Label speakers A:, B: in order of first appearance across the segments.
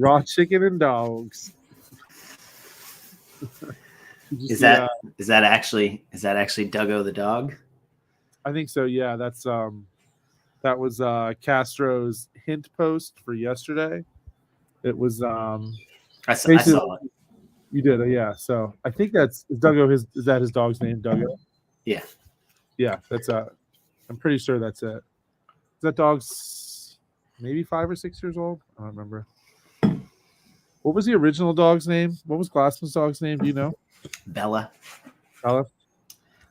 A: Raw chicken and dogs.
B: Is that actually Duggo the dog?
A: I think so. Yeah, that was Castro's hint post for yesterday. It was
B: I saw it.
A: You did, yeah. So I think is Duggo is that his dog's name, Duggo?
B: Yeah.
A: Yeah, I'm pretty sure that's it. That dog's maybe 5 or 6 years old. I don't remember. What was the original dog's name? What was Glassman's dog's name? Do you know?
B: Bella.
A: Bella?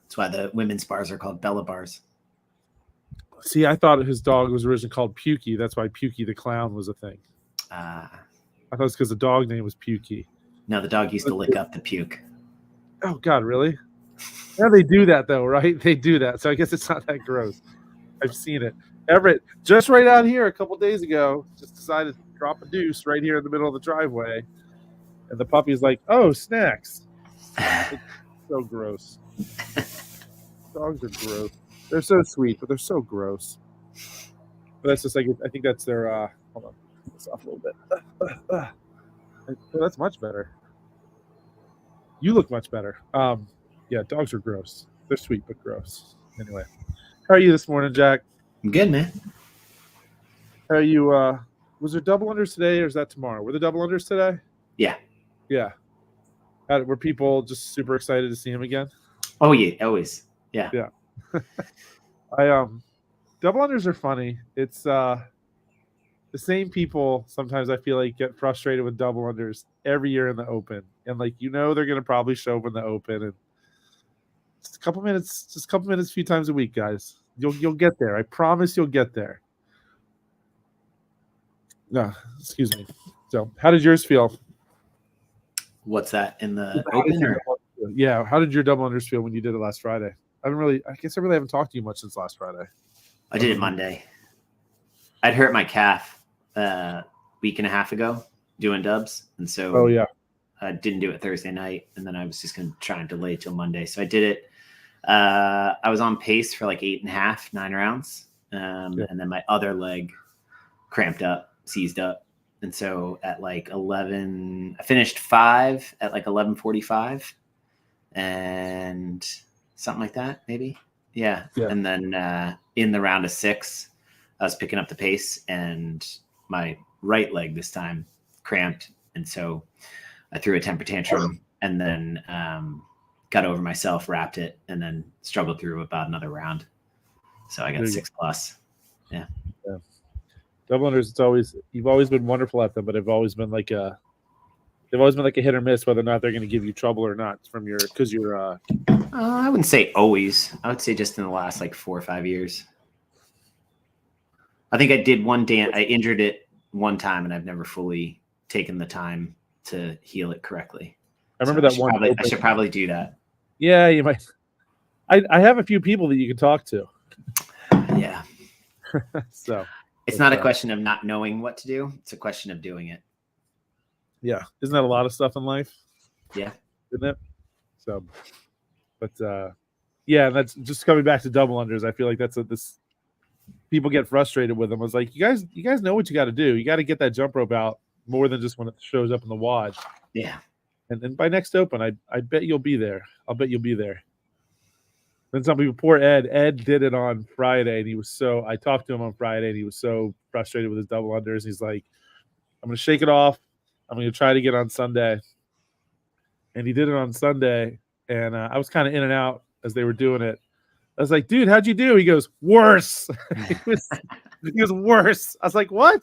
B: That's why the women's bars are called Bella bars.
A: See, I thought his dog was originally called Pukey. That's why Pukey the clown was a thing. I thought it's because the dog name was Pukey.
B: No, the dog used to lick up the puke.
A: Oh, God, really? Yeah, they do that, though, right? They do that. So I guess it's not that gross. I've seen it. Everett, just right out here a couple days ago, just decided to drop a deuce right here in the middle of the driveway. And the puppy's like, oh, snacks. It's so gross. Dogs are gross. They're so sweet, but they're so gross. But that's just like, I think that's their, hold on, turn this off a little bit. Oh, that's much better. You look much better. Yeah, dogs are gross. They're sweet, but gross. Anyway, how are you this morning, Jack?
B: I'm good, man.
A: How are you? Was there double unders today, or is that tomorrow? Were there double unders today?
B: Yeah.
A: Yeah. Were people just super excited to see him again?
B: Oh yeah, always. Yeah.
A: Yeah. Double unders are funny. It's the same people sometimes I feel like get frustrated with double unders every year in the Open, and like they're gonna probably show up in the Open, and just a couple minutes, a few times a week, guys. You'll get there. I promise you'll get there. No, excuse me. So, how did yours feel?
B: What's that in the Open?
A: Yeah, how did your double unders feel when you did it last Friday? I guess I really haven't talked to you much since last Friday.
B: I did it Monday. I'd hurt my calf a week and a half ago doing dubs, and so I didn't do it Thursday night, and then I was just going to try and delay till Monday. So I did it. I was on pace for like 8.5, 9 rounds, and then my other leg cramped up, seized up, and so at like 11, I finished 5 at like 11:45, and something like that, maybe. Yeah. And then in the round of 6, I was picking up the pace, and my right leg this time cramped, and so I threw a temper tantrum, and then got over myself, wrapped it, and then struggled through about another round. So I got 6+. Yeah.
A: Double unders, you've always been wonderful at them, but they've always been like a hit or miss whether or not they're going to give you trouble or not because you're.
B: I wouldn't say always. I would say just in the last like 4 or 5 years. I think I did one dance. I injured it one time, and I've never fully taken the time to heal it correctly.
A: I remember that one.
B: I should probably do that.
A: Yeah, you might. I have a few people that you can talk to.
B: Yeah.
A: So
B: it's not a question of not knowing what to do. It's a question of doing it.
A: Yeah. Isn't that a lot of stuff in life?
B: Yeah.
A: Isn't it? So, but yeah, that's just coming back to double unders. I feel like this people get frustrated with them. I was like, you guys know what you got to do. You got to get that jump rope out more than just when it shows up in the wad.
B: Yeah.
A: And then by next Open, I bet you'll be there. I'll bet you'll be there. Then some people, poor Ed. Ed did it on Friday, and I talked to him on Friday, and he was so frustrated with his double unders. He's like, I'm going to shake it off. I'm going to try to get on Sunday. And he did it on Sunday, and I was kind of in and out as they were doing it. I was like, dude, how'd you do? He goes, worse. he goes, worse. I was like, what?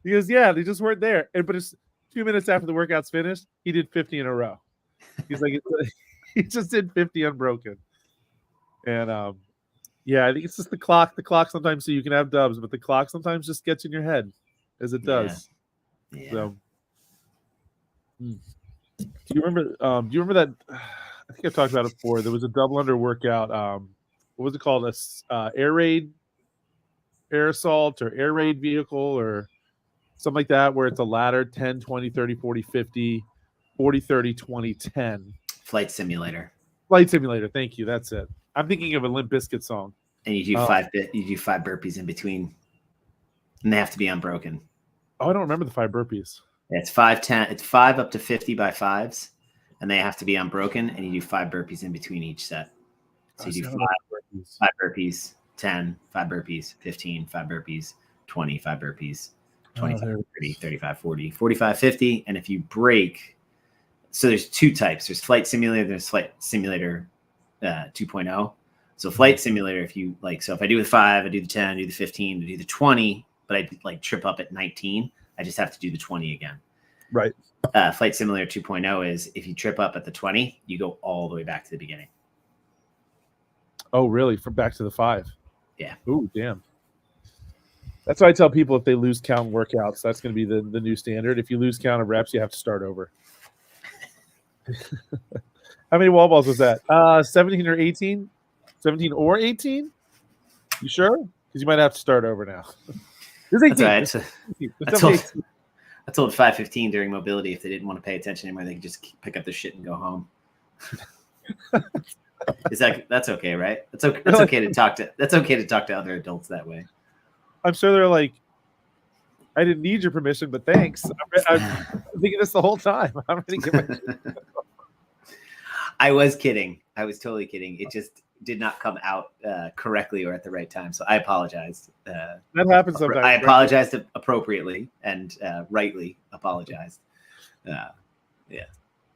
A: He goes, yeah, they just weren't there. But it's 2 minutes after the workout's finished, he did 50 in a row. He's like, he just did 50 unbroken. And yeah, I think it's just the clock. The clock sometimes, so you can have dubs, but the clock sometimes just gets in your head, as it does.
B: Yeah.
A: So, do you remember that? I think I've talked about it before. There was a double under workout. What was it called? Air assault or air raid vehicle or something like that, where it's a ladder 10, 20, 30, 40, 50, 40, 30, 20, 10.
B: Flight simulator.
A: Thank you. That's it. I'm thinking of a Limp Bizkit song.
B: And you do 5 burpees in between, and they have to be unbroken.
A: Oh, I don't remember the 5 burpees.
B: Yeah, it's 5, 10. It's 5 up to 50 by 5s, and they have to be unbroken. And you do 5 burpees in between each set. So you do 5 burpees, 10, 5 burpees, 15, 5 burpees, 20, 5 burpees, 25, 30, 35, 40, 45, 50. And if you break, so there's 2 types. There's flight simulator, there's flight simulator 2.0. So flight simulator, if you like, so if I do the 5, I do the 10, I do the 15, I do the 20, but I like trip up at 19, I just have to do the 20 again.
A: Right.
B: Flight simulator 2.0 is if you trip up at the 20, you go all the way back to the beginning.
A: Oh, really? From back to the 5?
B: Yeah.
A: Ooh, damn. That's why I tell people if they lose count workouts, that's going to be the new standard. If you lose count of reps, you have to start over. How many wall balls was that? 17 or 18? 17 or 18? You sure? Because you might have to start over now. This 18.
B: That's right. I told 515 during mobility if they didn't want to pay attention anymore, they could just pick up their shit and go home. That's okay, right? That's okay to talk to. That's okay to talk to other adults that way.
A: I'm sure they're like, I didn't need your permission, but thanks. I'm thinking this the whole time. I'm ready to get my.
B: I was kidding. I was totally kidding. It just did not come out correctly or at the right time. So I apologized.
A: That happens sometimes.
B: I apologized appropriately and rightly apologized. Yeah.
A: Yeah,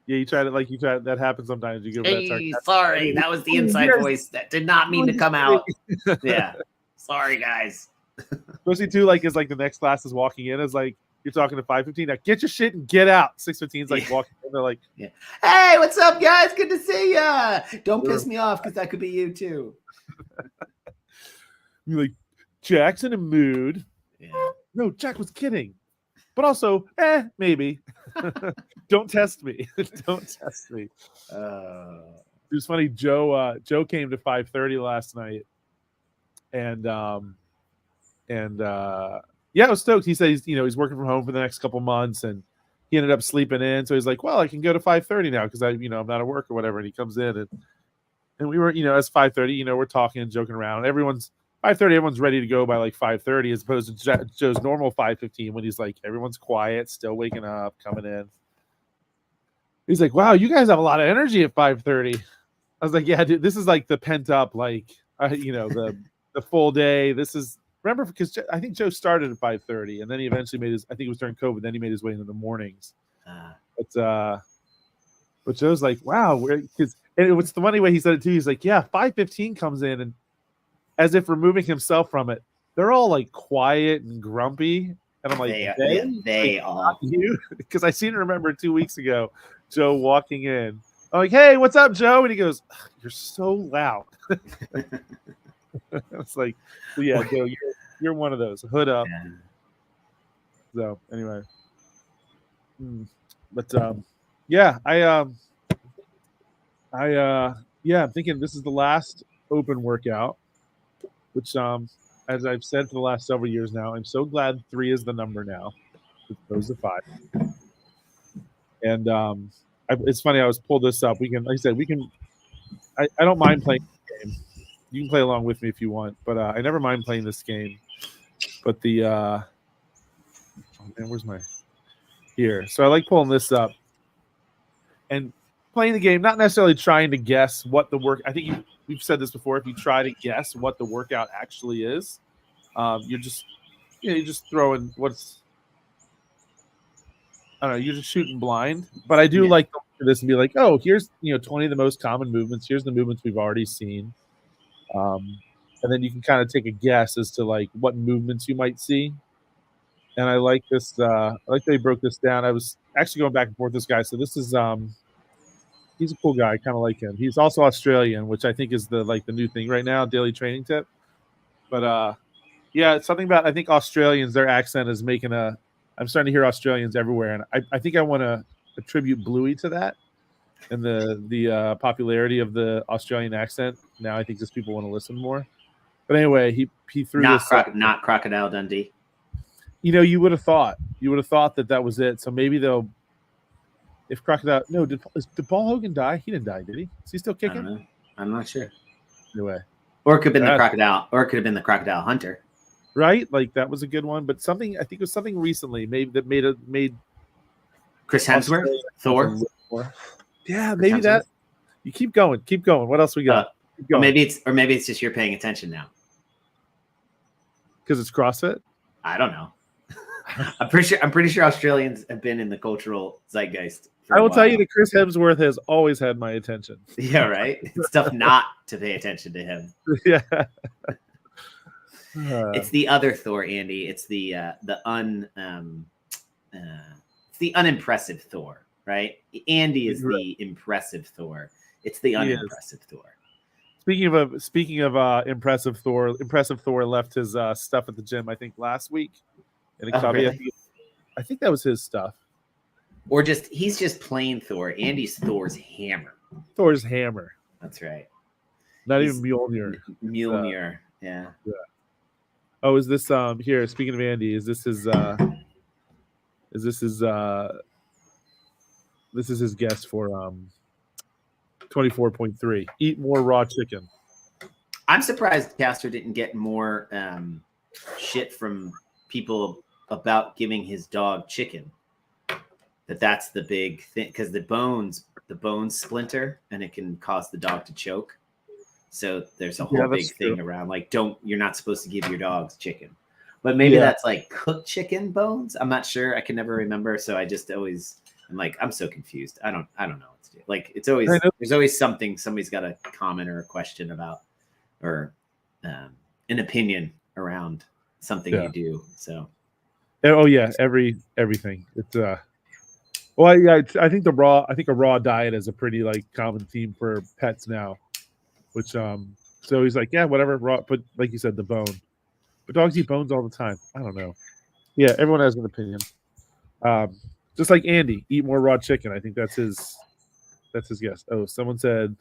A: you try to that happens sometimes. You give
B: that sorry, that was the inside voice. That did not mean to come out. Yeah. Sorry, guys.
A: Especially too, like, is like the next class is walking in, is like you're talking to 515. Now get your shit and get out. 615's like walking in. They're like,
B: yeah. Hey, what's up, guys? Good to see ya. Don't piss me off because that could be you too.
A: You're like, Jack's in a mood.
B: Yeah.
A: No, Jack was kidding. But also, maybe. Don't test me. Don't test me. It was funny. Joe came to 5:30 last night, and yeah, I was stoked. He said he's working from home for the next couple months, and he ended up sleeping in. So he's like, well, I can go to 5:30 now because I'm not at work or whatever. And he comes in, and we were, as 5:30, we're talking and joking around. Everyone's 5:30. Everyone's ready to go by like 5:30, as opposed to Joe's normal 5:15 when he's like, everyone's quiet, still waking up, coming in. He's like, wow, you guys have a lot of energy at 5:30. I was like, yeah, dude, this is like the pent up, like, the full day. This is. Remember, because I think Joe started at 5:30, and then he eventually made I think it was during COVID, then he made his way into the mornings. But Joe's like, wow, because it was the funny way he said it too. He's like, yeah, 5:15 comes in, and as if removing himself from it, they're all like quiet and grumpy. And I'm like,
B: they are.
A: You? Because I seem to remember 2 weeks ago, Joe walking in. I'm like, hey, what's up, Joe? And he goes, you're so loud. It's like, yeah, Joe, you're one of those. Hood up. Yeah. So anyway, but yeah, I'm thinking this is the last open workout, which as I've said for the last several years now, I'm so glad 3 is the number now, as opposed to 5. And it's funny, I was pulled this up. We can, like I said, I don't mind playing the game. You can play along with me if you want, but I never mind playing this game. But oh man, where's my here? So I like pulling this up and playing the game, not necessarily trying to guess what the work. I think we've said this before. If you try to guess what the workout actually is, you're just throwing what's. I don't know. You're just shooting blind. But I do like to look at this and be like, oh, here's 20 of the most common movements. Here's the movements we've already seen. And then you can kind of take a guess as to like what movements you might see. And I like this. I like they broke this down. I was actually going back and forth with this guy. So this is he's a cool guy. I kind of like him. He's also Australian, which I think is the new thing right now, daily training tip. But yeah, it's something about, I think Australians, their accent is making I'm starting to hear Australians everywhere, and I think I want to attribute Bluey to that. And the popularity of the Australian accent. Now I think just people want to listen more. But anyway, he threw
B: not Crocodile Dundee.
A: You would have thought that was it. So maybe they'll. If Crocodile, no, did Paul Hogan die? He didn't die, did he? Is he still kicking?
B: I don't know. I'm not sure.
A: Anyway,
B: or it could have been the crocodile, or it could have been the Crocodile Hunter.
A: right? Like that was a good one. But something I think it was something recently, maybe that made
B: Chris Hemsworth, Thor.
A: Yeah, maybe that. You keep going. What else we got?
B: Or maybe it's just you're paying attention now.
A: Because it's CrossFit?
B: I don't know. I'm pretty sure Australians have been in the cultural zeitgeist.
A: I will tell you that Chris Hemsworth has always had my attention.
B: Yeah, right. It's tough not to pay attention to him.
A: Yeah.
B: It's the other Thor, Andy. It's the unimpressive Thor, right? Andy is the impressive Thor. It's the unimpressive Thor.
A: Speaking of impressive Thor left his stuff at the gym, I think last week.
B: Really?
A: I think that was his stuff.
B: Or he's just plain Thor. Andy's Thor's hammer.
A: Thor's hammer.
B: That's right.
A: Even Mjolnir.
B: Mjolnir. Yeah.
A: Oh, is this here? Speaking of Andy, is this his guest for 24.3? Eat more raw chicken.
B: I'm surprised Castor didn't get more shit from people about giving his dog chicken. That's the big thing, because the bones splinter and it can cause the dog to choke. So there's a whole big thing around like you're not supposed to give your dogs chicken. But maybe that's like cooked chicken bones. I'm not sure. I can never remember. So I just always I'm like, I'm so confused. I don't know what to do. Like it's always there's always something somebody's got a comment or a question about or an opinion around something you do. So everything. It's
A: I think a raw diet is a pretty like common theme for pets now. Which so he's like, yeah, whatever, raw, but like you said, the bone. But dogs eat bones all the time. I don't know. Yeah, everyone has an opinion. Just like Andy, eat more raw chicken. I think that's his guess. Oh, someone said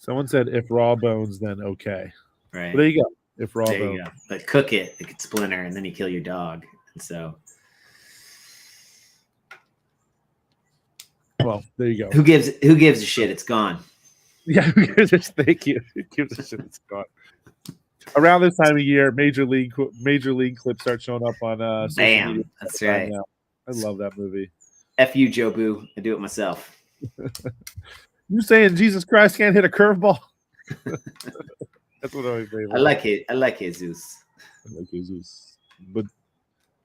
A: if raw bones, then okay.
B: Right.
A: Well, there you go. If raw bones.
B: But cook it could splinter and then you kill your dog. And so
A: well, there you go.
B: Who gives a shit? It's gone.
A: Yeah, thank you. Who gives a shit? It's gone. Around this time of year, major league clips start showing up on
B: Bam. Media. That's right.
A: I love that movie.
B: F you, Joe Boo. I do it myself.
A: You saying Jesus Christ can't hit a curveball? That's what I always say.
B: I like it. I like Jesus.
A: But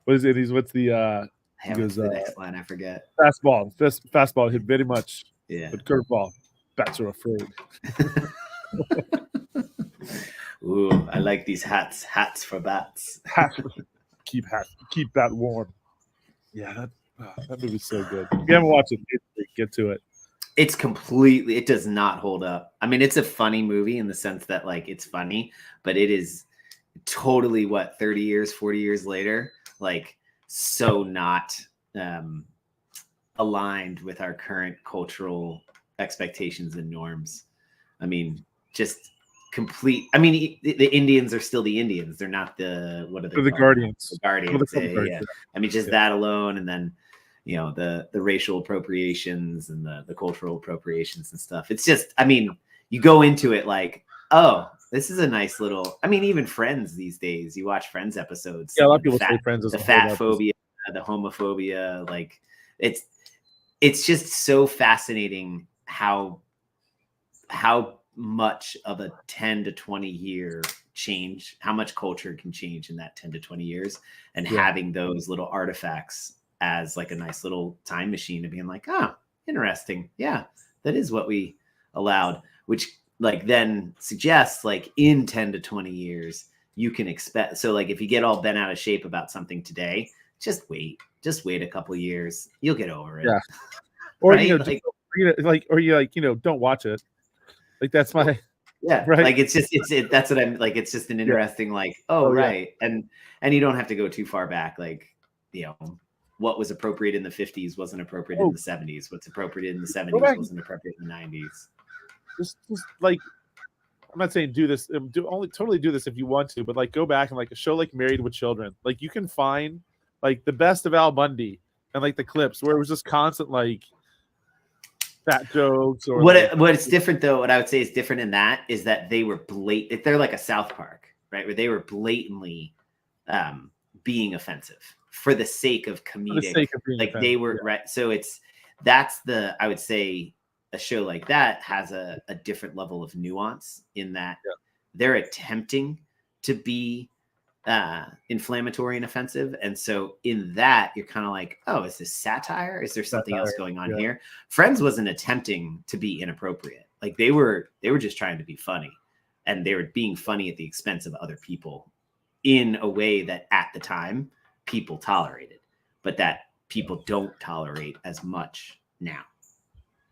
A: what is it? What's the
B: he goes, the next line? I forget.
A: Fastball hit very much.
B: Yeah.
A: But curveball, bats are afraid.
B: Ooh, I like these hats. Hats for bats.
A: Keep bat warm. Yeah, that movie's so good. If you haven't watched it, get to it.
B: It does not hold up. I mean, it's a funny movie in the sense that like it's funny, but it is totally 30 years, 40 years later, like so not aligned with our current cultural expectations and norms. I mean, just complete. I mean, the Indians are still the Indians. They're not the
A: Guardians.
B: The Guardians. Yeah. I mean, just that alone, and then the racial appropriations and the cultural appropriations and stuff. It's just, I mean, you go into it like, oh, this is a nice little. I mean, even Friends these days. You watch Friends episodes.
A: Yeah, a lot of people say Friends is
B: the fat phobia, the homophobia. Like it's just so fascinating how much of a 10 to 20 year change, how much culture can change in that 10 to 20 years, and having those little artifacts as like a nice little time machine of being like, oh, interesting. Yeah, that is what we allowed, which like then suggests like in 10 to 20 years, you can expect. So like if you get all bent out of shape about something today, just wait a couple of years. You'll get over it.
A: Yeah. Or,
B: right?
A: Don't watch it. Like that's my
B: right. Like that's what I'm like. It's just an interesting right. And you don't have to go too far back. Like, what was appropriate in the 50s wasn't appropriate in the 70s. What's appropriate in the 70s wasn't appropriate in the 90s.
A: Just like, I'm not saying do this. Totally do this if you want to, but like go back and like a show like Married with Children. Like you can find like the best of Al Bundy and like the clips where it was just constant like fat jokes. Or
B: what's different though, what I would say is different in that is that they were blatant. They're like a South Park. right? Where they were blatantly being offensive for the sake of comedic,
A: for the sake of
B: like
A: offensive,
B: they were right. So I would say a show like that has a different level of nuance in that they're attempting to be inflammatory and offensive. And so in that, you're kind of like, oh, is this satire? Is there something else going on here? Friends wasn't attempting to be inappropriate. Like they were just trying to be funny, and they were being funny at the expense of other people in a way that at the time people tolerated, but that people don't tolerate as much now.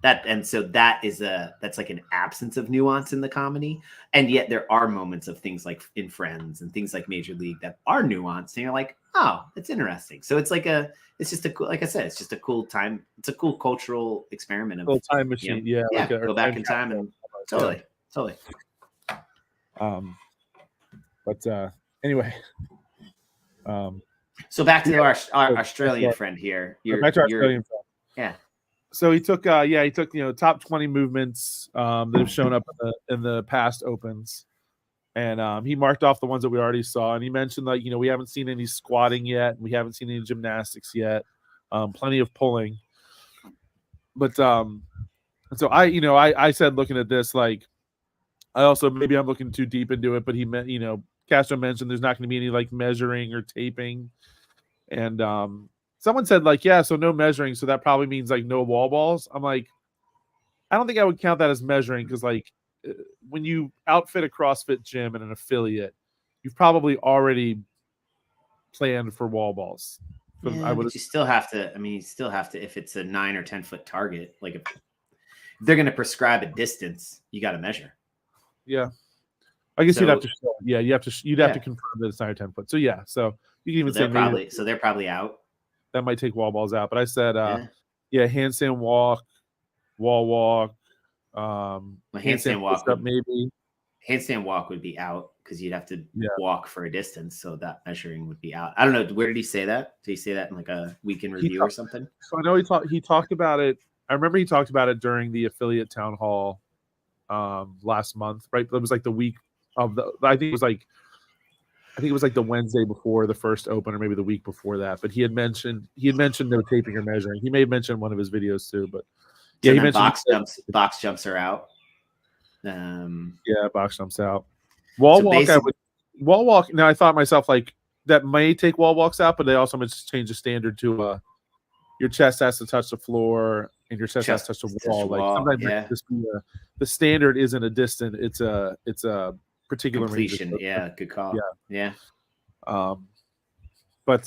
B: That's like an absence of nuance in the comedy. And yet there are moments of things like in Friends and things like Major League that are nuanced, and you're like, oh, it's interesting. So it's just a cool, like I said, it's just a cool time. It's a cool cultural experiment.
A: Cool time machine.
B: You know, like go back in time and totally.
A: But anyway.
B: So back to our Australian friend here.
A: Back to our Australian friend.
B: Yeah.
A: So he took top 20 movements that have shown up in the past opens, and he marked off the ones that we already saw. And he mentioned we haven't seen any squatting yet, we haven't seen any gymnastics yet, plenty of pulling. But so I said, looking at this, like, I also, maybe I'm looking too deep into it, but he meant, Castro mentioned there's not going to be any like measuring or taping, and someone said so no measuring, so that probably means like no wall balls. I'm like, I don't think I would count that as measuring, because like when you outfit a CrossFit gym and an affiliate, you've probably already planned for wall balls.
B: But you still have to. I mean, you still have to. If it's a 9 or 10 foot target, like if they're going to prescribe a distance, you got to measure.
A: Yeah, I guess you'd have to. Yeah, you'd have to confirm that it's 9 or 10 foot. So yeah, so you can even say
B: they're probably out.
A: That might take wall balls out, but I said, handstand walk, wall walk,
B: handstand walk
A: up maybe.
B: Handstand walk would be out because you'd have to walk for a distance, so that measuring would be out. I don't know. Where did he say that? Did he say that in like a weekend review or something?
A: So I know he talked about it. I remember he talked about it during the affiliate town hall last month, right? It was like the week of I think it was like the Wednesday before the first open, or maybe the week before that. But he had mentioned no taping or measuring. He may have mentioned one of his videos too, but
B: he mentioned box jumps are out.
A: Box jumps out. Wall walk. Now I thought myself, like, that may take wall walks out, but they also might change the standard to your chest has to touch the floor and your chest has to touch the wall. Like sometimes the standard isn't a distance; it's a particular
B: completion. Yeah, good call. Yeah.
A: But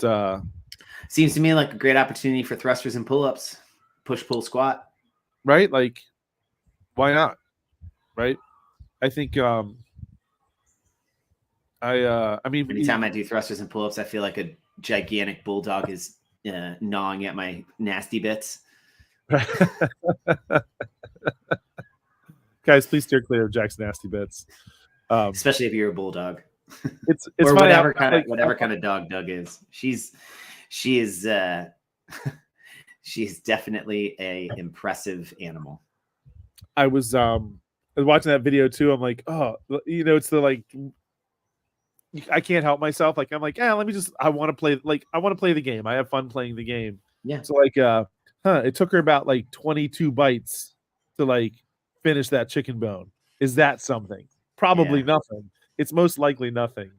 B: seems to me like a great opportunity for thrusters and pull-ups, push, pull, squat.
A: Right? Like, why not? Right? I think I mean,
B: anytime I do thrusters and pull-ups, I feel like a gigantic bulldog is gnawing at my nasty bits.
A: Guys, please steer clear of Jack's nasty bits.
B: Especially if you're a bulldog.
A: It's
B: or whatever kind of dog Doug is. She is definitely a impressive animal.
A: I was watching that video too. I'm like, oh, it's the like, I can't help myself. Like, I'm like, I want to play the game. I have fun playing the game.
B: Yeah.
A: So like, it took her about like 22 bites to like finish that chicken bone. Is that something? Probably nothing. It's most likely nothing.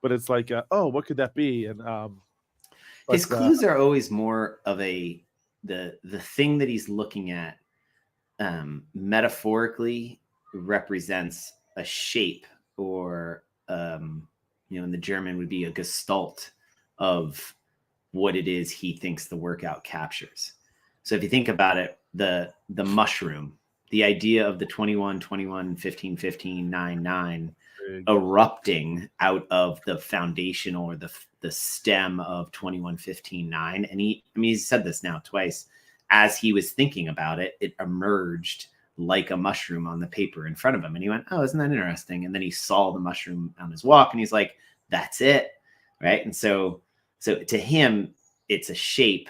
A: But it's like, what could that be? And
B: his clues are always more of the thing that he's looking at metaphorically represents a shape, or in the German would be a gestalt of what it is he thinks the workout captures. So if you think about it, the mushroom, the idea of the 21, 21, 15, 15, 9, 9 erupting out of the foundational or the stem of 21, 15, 9. And he's said this now twice. As he was thinking about it, it emerged like a mushroom on the paper in front of him. And he went, oh, isn't that interesting? And then he saw the mushroom on his walk and he's like, that's it. Right. And so to him, it's a shape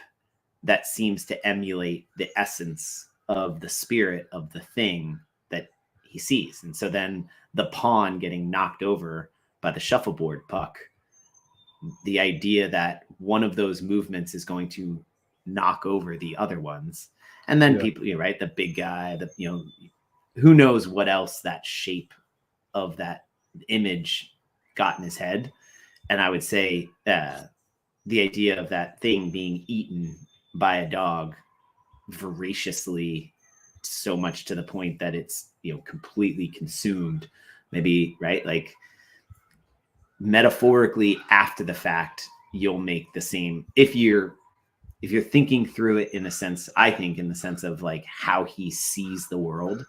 B: that seems to emulate the essence of the spirit of the thing that he sees. And so then the pawn getting knocked over by the shuffleboard puck. The idea that one of those movements is going to knock over the other ones. And then people, right? The big guy, who knows what else that shape of that image got in his head. And I would say the idea of that thing being eaten by a dog voraciously, so much to the point that it's, completely consumed, maybe, right? Like, metaphorically, after the fact, you'll make the same, if you're thinking through it in the sense, I think in the sense of like how he sees the world.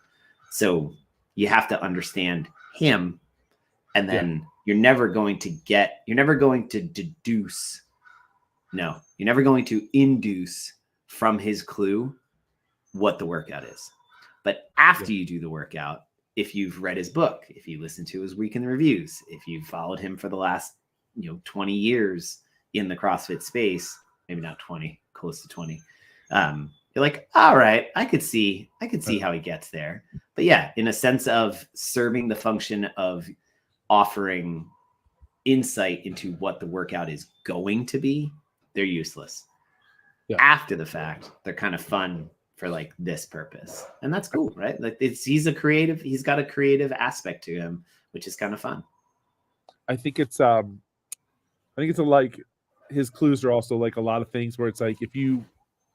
B: So you have to understand him, and then you're never going to deduce. No, you're never going to induce from his clue what the workout is. But after you do the workout, if you've read his book, if you listen to his weekend reviews, if you've followed him for the last, 20 years in the CrossFit space, maybe not 20, close to 20, you're like, all right, I could see how he gets there. But yeah, in a sense of serving the function of offering insight into what the workout is going to be, they're useless. After the fact, they're kind of fun for like this purpose, and that's cool, right? Like, he's got a creative aspect to him, which is kind of fun.
A: I think it's like his clues are also like a lot of things where it's like, if you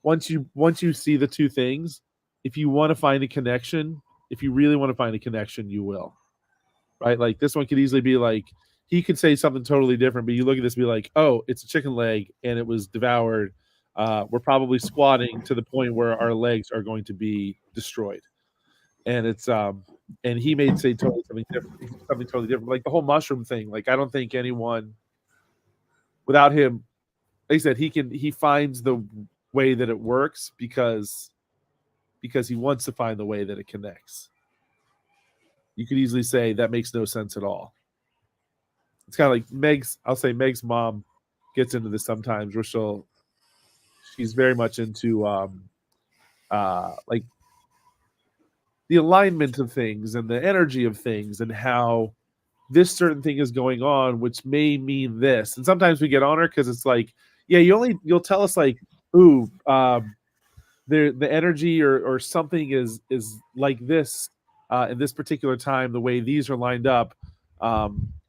A: once you see the two things, if you want to find a connection, if you really want to find a connection, you will, right? Like, this one could easily be like, he could say something totally different, but you look at this and be like, oh, it's a chicken leg and it was devoured. We're probably squatting to the point where our legs are going to be destroyed. And it's and he may say something totally different. Like the whole mushroom thing. Like, I don't think anyone without him, like I said, he finds the way that it works because he wants to find the way that it connects. You could easily say that makes no sense at all. It's kind of like Meg's mom gets into this sometimes, where she's very much into like the alignment of things and the energy of things and how this certain thing is going on, which may mean this. And sometimes we get on her because it's like, yeah, you'll tell us like, ooh, the energy or something is like this in this particular time, the way these are lined up,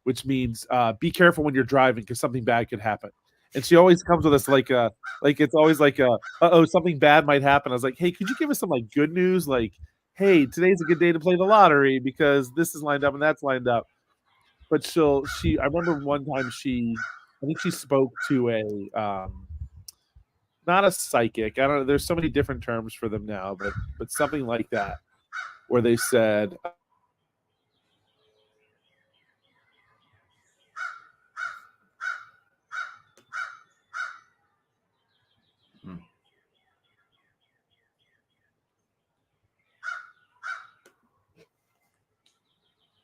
A: which means be careful when you're driving because something bad could happen. And she always comes with us like it's always like something bad might happen. I was like, hey, could you give us some like good news? Like, hey, today's a good day to play the lottery because this is lined up and that's lined up. But I remember one time I think she spoke to a not a psychic. I don't know. There's so many different terms for them now, but something like that, where they said,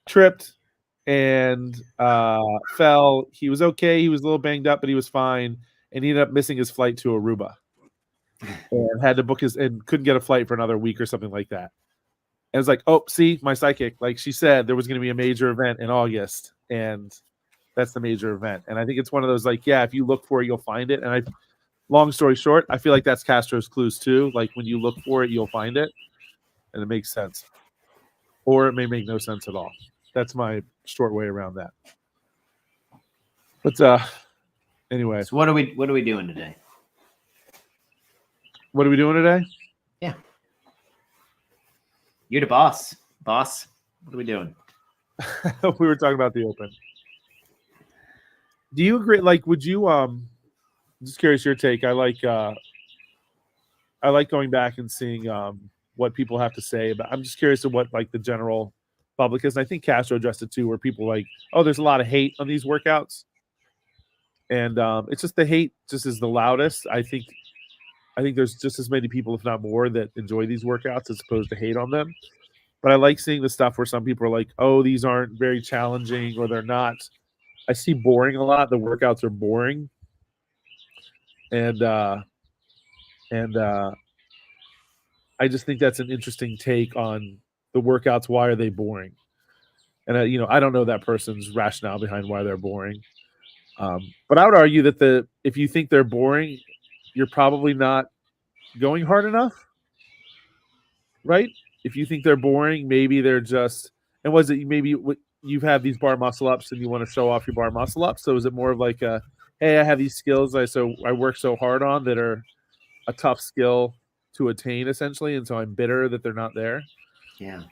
A: tripped and fell. He was okay. He was a little banged up, but he was fine. And he ended up missing his flight to Aruba and had to book and couldn't get a flight for another week or something like that. And it's like, oh, see, my psychic, like she said, there was going to be a major event in August, and that's the major event. And I think it's one of those like, yeah, if you look for it, you'll find it. And long story short, I feel like that's Castro's clues too. Like, when you look for it, you'll find it, and it makes sense, or it may make no sense at all. That's my short way around that. But anyway,
B: so what are we doing today?
A: What are we doing today?
B: Yeah, you're the boss. Boss, what are we doing?
A: We were talking about the Open. Do you agree? Like, would you? Just curious your take. I like going back and seeing what people have to say. But I'm just curious of what like the general public is. And I think Castro addressed it too, where people are like, oh, there's a lot of hate on these workouts, and it's just the hate just is the loudest. I think there's just as many people, if not more, that enjoy these workouts as opposed to hate on them. But I like seeing the stuff where some people are like, oh, these aren't very challenging, or they're not. I see boring a lot. The workouts are boring. And I just think that's an interesting take on the workouts. Why are they boring? And I don't know that person's rationale behind why they're boring. But I would argue that if you think they're boring, you're probably not going hard enough, right? If you think they're boring, maybe they're just. And was it maybe you have these bar muscle ups and you want to show off your bar muscle ups? So is it more of like hey, I have these skills I work so hard on that are a tough skill to attain essentially, and so I'm bitter that they're not there.
B: Yeah.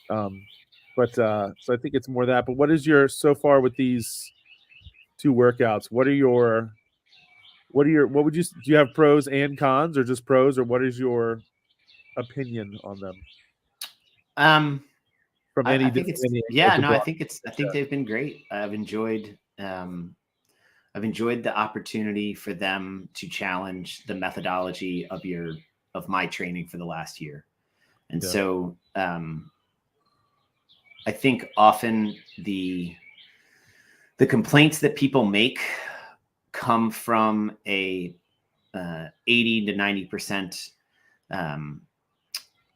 A: But so I think it's more that. But what is your so far with these two workouts? What would you do? You have pros and cons, or just pros, or what is your opinion on them?
B: From any, I think it's yeah. No, I think they've been great. I've enjoyed the opportunity for them to challenge the methodology of my training for the last year. And so I think often the complaints that people make come from a 80 to 90%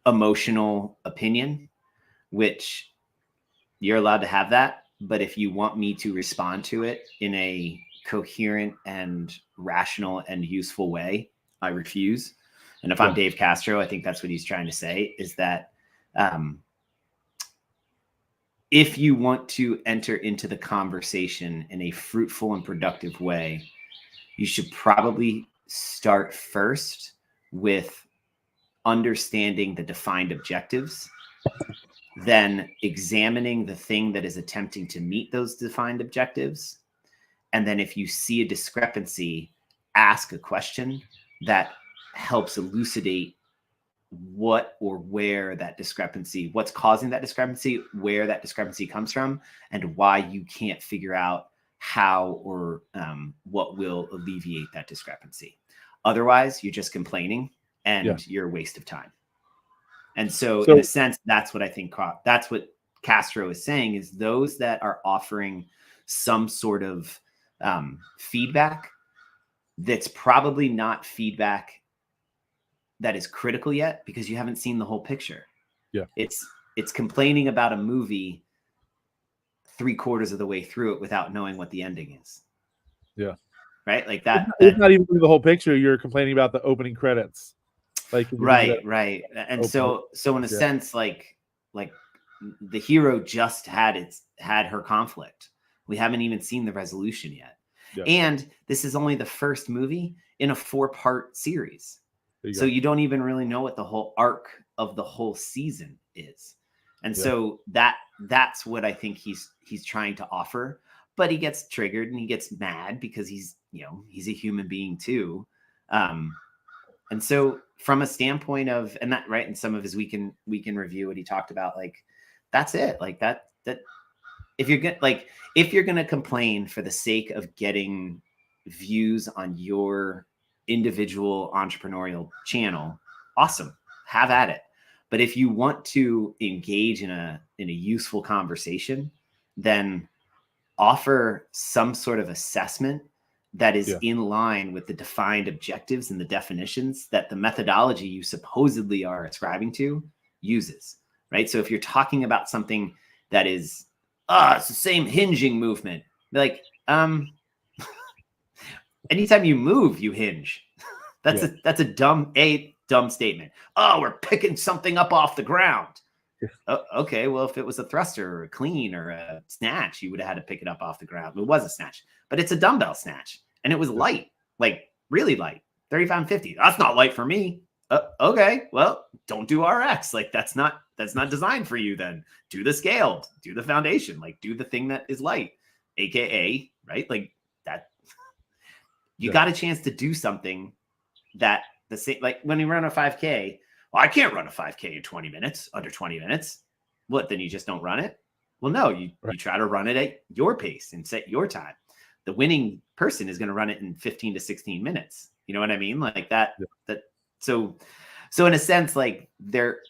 B: emotional opinion, which you're allowed to have that. But if you want me to respond to it in a coherent and rational and useful way, I refuse. And if I'm Dave Castro, I think that's what he's trying to say, is that if you want to enter into the conversation in a fruitful and productive way, you should probably start first with understanding the defined objectives, then examining the thing that is attempting to meet those defined objectives. And then if you see a discrepancy, ask a question that helps elucidate what or where that discrepancy, what's causing that discrepancy, where that discrepancy comes from, and why you can't figure out how or what will alleviate that discrepancy. Otherwise, you're just complaining and you're a waste of time. And so in a sense, that's what I think, that's what Castro is saying, is those that are offering some sort of feedback that's probably not feedback that is critical yet, because you haven't seen the whole picture.
A: Yeah.
B: It's complaining about a movie 3/4 of the way through it without knowing what the ending is.
A: Yeah.
B: Right. Like that.
A: It's not even the whole picture. You're complaining about the opening credits. Like
B: right. And so in a sense, like the hero just had her conflict. We haven't even seen the resolution yet. Yeah. And this is only the first movie in a 4-part series. So you don't even really know what the whole arc of the whole season is. And so that's what I think he's trying to offer. But he gets triggered and he gets mad because he's a human being too. And so from a standpoint of, and that, right, in some of his weekend review, what he talked about, like, that's it. Like that if you're going to complain for the sake of getting views on your individual entrepreneurial channel, awesome, have at it. But if you want to engage in a useful conversation, then offer some sort of assessment that is in line with the defined objectives and the definitions that the methodology you supposedly are ascribing to uses, right? So if you're talking about something that is, it's the same hinging movement, like, anytime you move, you hinge. That's a dumb statement. Oh, we're picking something up off the ground. Okay, well, if it was a thruster or a clean or a snatch, you would have had to pick it up off the ground. It was a snatch, but it's a dumbbell snatch, and it was light, like really light, 35 and 50. That's not light for me. Okay, well, don't do RX. Like that's not designed for you. Then do the scaled, do the foundation, like do the thing that is light, AKA, right? Like that. You got a chance to do something that the same, like when you run a 5K. Well, I can't run a 5K in 20 minutes, under 20 minutes. What, then you just don't run it? Well, no, you try to run it at your pace and set your time. The winning person is going to run it in 15 to 16 minutes. You know what I mean? Like that. So in a sense, like they're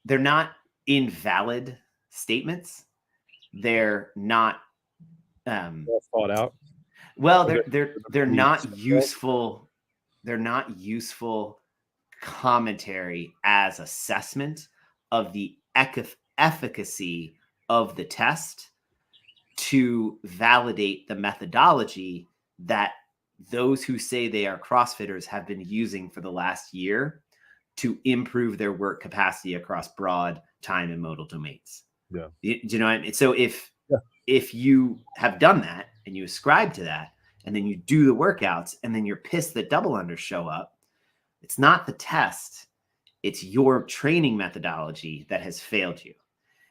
B: not invalid statements. They're not
A: thought out.
B: Well, they're not useful. They're not useful commentary as assessment of the efficacy of the test to validate the methodology that those who say they are CrossFitters have been using for the last year to improve their work capacity across broad time and modal domains.
A: Yeah.
B: Do you know what I mean? So if you have done that and you ascribe to that, and then you do the workouts, and then you're pissed that double unders show up, it's not the test, it's your training methodology that has failed you.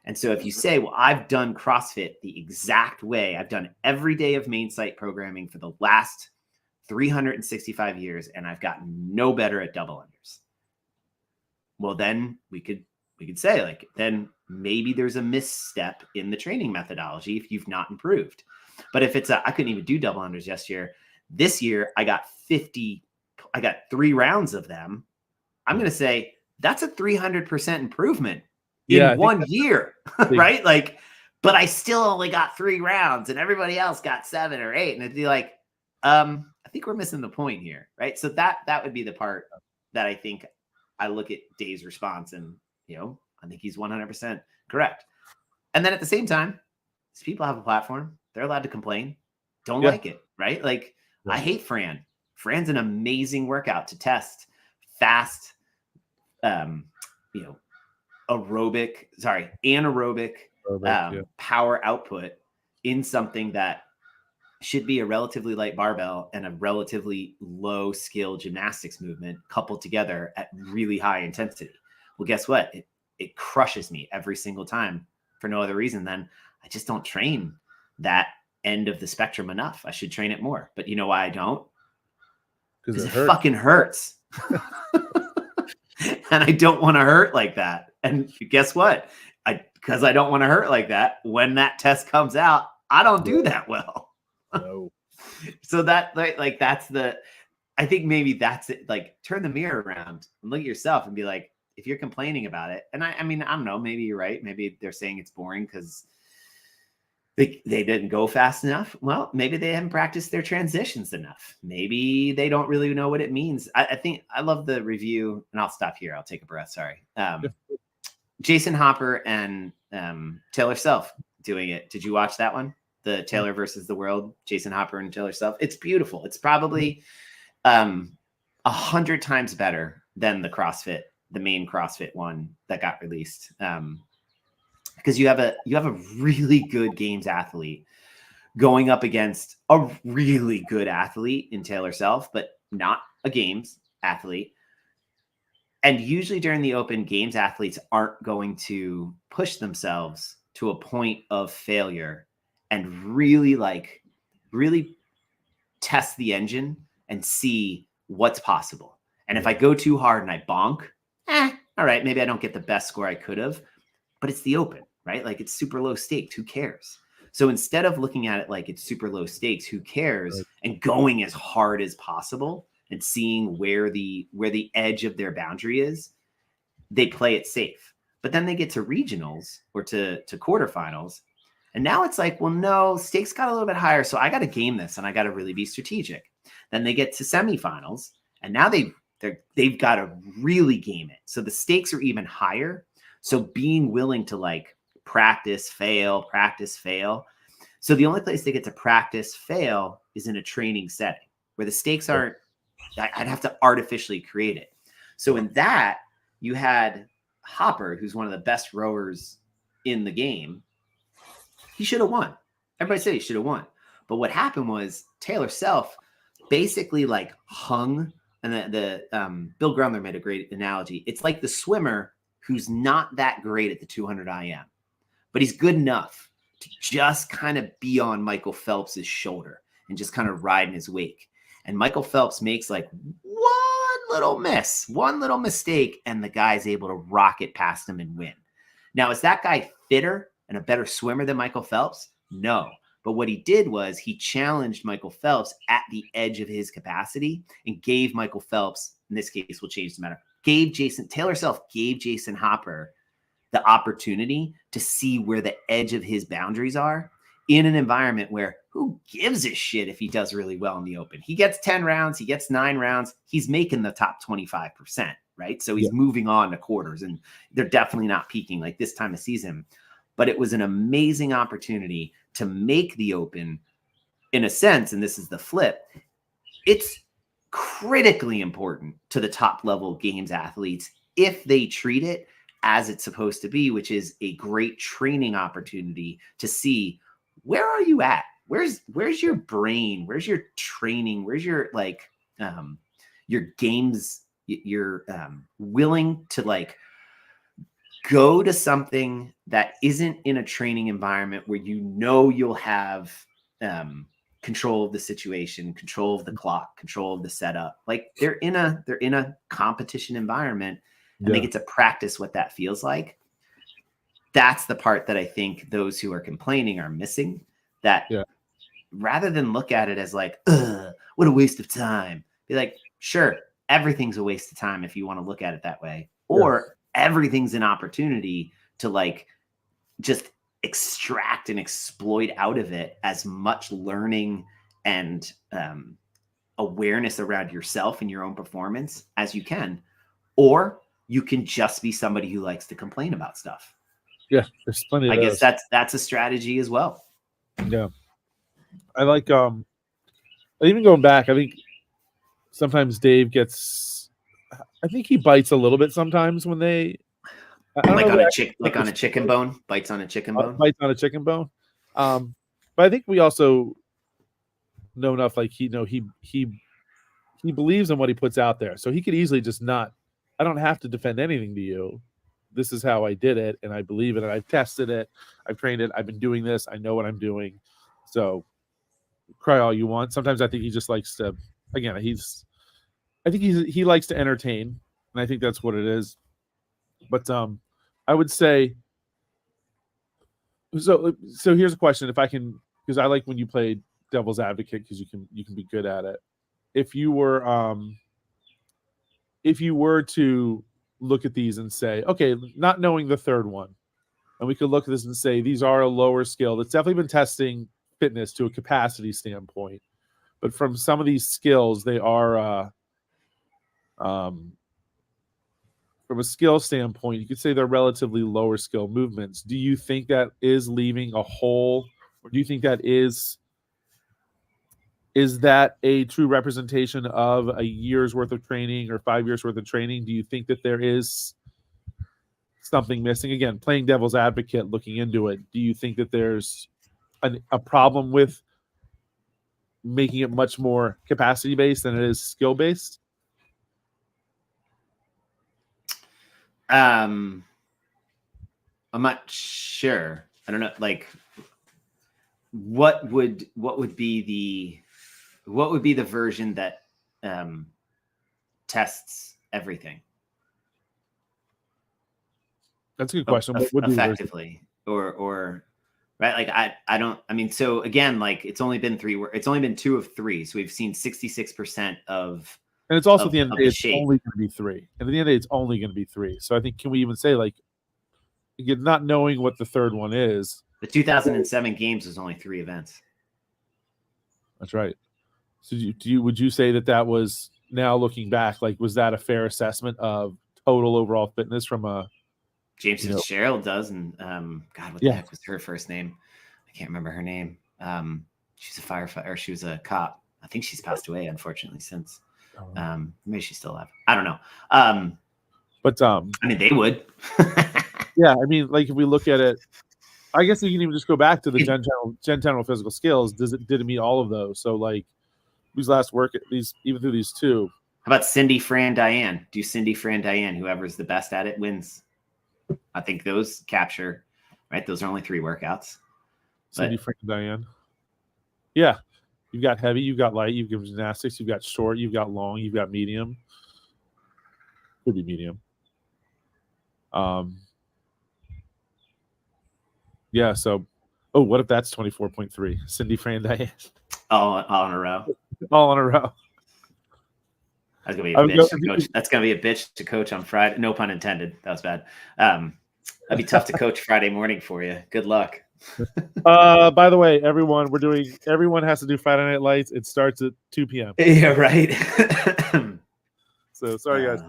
B: And so if you say, well, I've done CrossFit the exact way, I've done every day of main site programming for the last 365 years, and I've gotten no better at double unders. Well, then we could say, like, then maybe there's a misstep in the training methodology if you've not improved. But if it's I couldn't even do double unders this year I got 3 rounds of them. I'm going to say that's a 300% improvement in 1 year, right? Like, but I still only got 3 rounds and everybody else got 7 or 8. And it'd be like, I think we're missing the point here, right? So that would be the part that I think I look at Dave's response and, I think he's 100% correct. And then at the same time, these people have a platform. They're allowed to complain. Don't like it, right? Like, I hate Fran. Fran's an amazing workout to test fast, anaerobic power output in something that should be a relatively light barbell and a relatively low skill gymnastics movement coupled together at really high intensity. Well, guess what? It crushes me every single time for no other reason than I just don't train that end of the spectrum enough. I should train it more. But you know why I don't? Because it fucking hurts. And I don't want to hurt like that. And guess what? Because I don't want to hurt like that, when that test comes out, I don't do that well.
A: No.
B: So that like that's I think maybe that's it. Like, turn the mirror around and look at yourself and be like, if you're complaining about it, and I mean, I don't know, maybe you're right. Maybe they're saying it's boring because they didn't go fast enough. Well, maybe they haven't practiced their transitions enough. Maybe they don't really know what it means. I think I love the review, and I'll stop here. I'll take a breath. Sorry. Jason Hopper and Taylor Self doing it. Did you watch that one? The Taylor versus the World, Jason Hopper and Taylor Self. It's beautiful. It's probably 100 times better than the main CrossFit one that got released. Because you have a really good games athlete going up against a really good athlete in Taylor Self, but not a games athlete. And usually during the open, games athletes aren't going to push themselves to a point of failure and really test the engine and see what's possible. And if I go too hard and I bonk, all right, maybe I don't get the best score I could have, but it's the open, right? Like, it's super low stakes. Who cares? So instead of looking at it like it's super low stakes, who cares, and going as hard as possible and seeing where the edge of their boundary is, they play it safe. But then they get to regionals or to quarterfinals, and now it's like, well, no, stakes got a little bit higher, so I got to game this and I got to really be strategic. Then they get to semifinals, and now they've got to really game it. So the stakes are even higher. So being willing to practice, fail. So the only place they get to practice, fail is in a training setting where the stakes aren't, I'd have to artificially create it. So in that, you had Hopper, who's one of the best rowers in the game. He should have won. Everybody said he should have won. But what happened was Taylor Self basically hung, and the Bill Grundler made a great analogy. It's like the swimmer who's not that great at the 200 IM, but he's good enough to just kind of be on Michael Phelps's shoulder and just kind of ride in his wake. And Michael Phelps makes one little mistake, and the guy's able to rocket past him and win. Now, is that guy fitter and a better swimmer than Michael Phelps? No. But what he did was he challenged Michael Phelps at the edge of his capacity and gave Michael Phelps, in this case, will change the matter, Taylor Self gave Jason Hopper the opportunity to see where the edge of his boundaries are in an environment where who gives a shit if he does really well in the open? He gets 10 rounds, he gets 9 rounds, he's making the top 25%, right? So he's moving on to quarters, and they're definitely not peaking like this time of season. but it was an amazing opportunity to make the Open, in a sense, and this is the flip, it's critically important to the top level games athletes if they treat it as it's supposed to be, which is a great training opportunity to see, where are you at? Where's your brain? Where's your training? Where's your your games? You're willing to like go to something that isn't in a training environment where you know you'll have control of the situation, control of the clock, control of the setup. Like they're in a competition environment, and they get to practice what that feels like. That's the part that I think those who are complaining are missing. That rather than look at it as like, what a waste of time, be like, sure, everything's a waste of time if you want to look at it that way, or everything's an opportunity to like just extract and exploit out of it as much learning and awareness around yourself and your own performance as you can. Or you can just be somebody who likes to complain about stuff.
A: Yeah, there's plenty of
B: I guess that's a strategy as well.
A: Yeah. I like even going back, I think sometimes Dave gets, I think he bites a little bit sometimes when they
B: like on a chicken bone, bites on a chicken bone.
A: Bites on a chicken bone. But I think we also know enough, like he believes in what he puts out there. So he could easily just not, I don't have to defend anything to you. This is how I did it, and I believe in it. I've tested it, I've trained it, I've been doing this, I know what I'm doing. So cry all you want. Sometimes I think he just likes to, again, he likes to entertain, and I think that's what it is. But I would say, so here's a question, if I can, because I like when you play devil's advocate, because you can be good at it. If you were to look at these and say, okay, not knowing the third one, and we could look at this and say these are a lower skill that's definitely been testing fitness to a capacity standpoint, but from some of these skills, they are from a skill standpoint, you could say they're relatively lower skill movements. Do you think that is leaving a hole, or do you think that is that a true representation of a year's worth of training or 5 years worth of training? Do you think that there is something missing? Again, playing devil's advocate, looking into it, do you think that there's a problem with making it much more capacity based than it is skill based?
B: I'm not sure. I don't know. Like, what would be the version that tests everything?
A: That's a good question.
B: Effectively, or right? Like I mean, so again, like it's only been 2 of 3. So we've seen 66% of.
A: And it's also at the end of the day, it's only going to be 3. And at the end of the day, it's only going to be 3. So I think, can we even say, like, again, not knowing what the third one is?
B: The 2007 games was only 3 events.
A: That's right. So would you say that was, now looking back, like, was that a fair assessment of total overall fitness from a?
B: James Fitzgerald does, and God, what the heck was her first name? I can't remember her name. She's a firefighter, or she was a cop. I think she's passed away, unfortunately, since. Maybe she's still alive. I don't know.
A: But
B: I mean, they would.
A: Yeah, I mean, like if we look at it, I guess you can even just go back to the Gen General physical skills. Did it meet all of those? So like these last work, even through these 2.
B: How about Cindy, Fran, Diane? Do Cindy, Fran, Diane. Whoever's the best at it wins. I think those capture, right? Those are only 3 workouts.
A: Cindy, Fran, Diane. Yeah. You've got heavy, you've got light, you've got gymnastics, you've got short, you've got long, you've got medium. Could be medium. Yeah, so what if that's 24.3? Cindy, Fran, Diane.
B: All in a row.
A: All in a row.
B: That's gonna be a bitch to coach. That's gonna be a bitch to coach on Friday. No pun intended. That was bad. That'd be tough to coach Friday morning for you. Good luck.
A: By the way, everyone has to do Friday Night Lights. It starts at 2 p.m.
B: Yeah, right.
A: So sorry guys.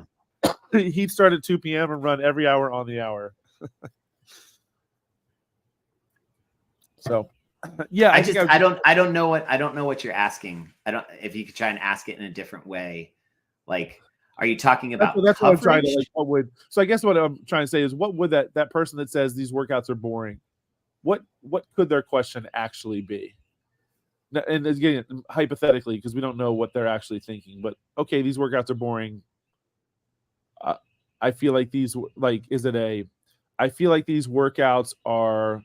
A: He'd start at 2 p.m. and run every hour on the hour. So yeah,
B: I don't know what you're asking. If you could try and ask it in a different way. Like, are you talking about
A: that's
B: coverage?
A: what I'm trying to so I guess what I'm trying to say is, what would that person that says these workouts are boring, what could their question actually be? And again, hypothetically, because we don't know what they're actually thinking, but okay, these workouts are boring. I feel like these I feel like these workouts are,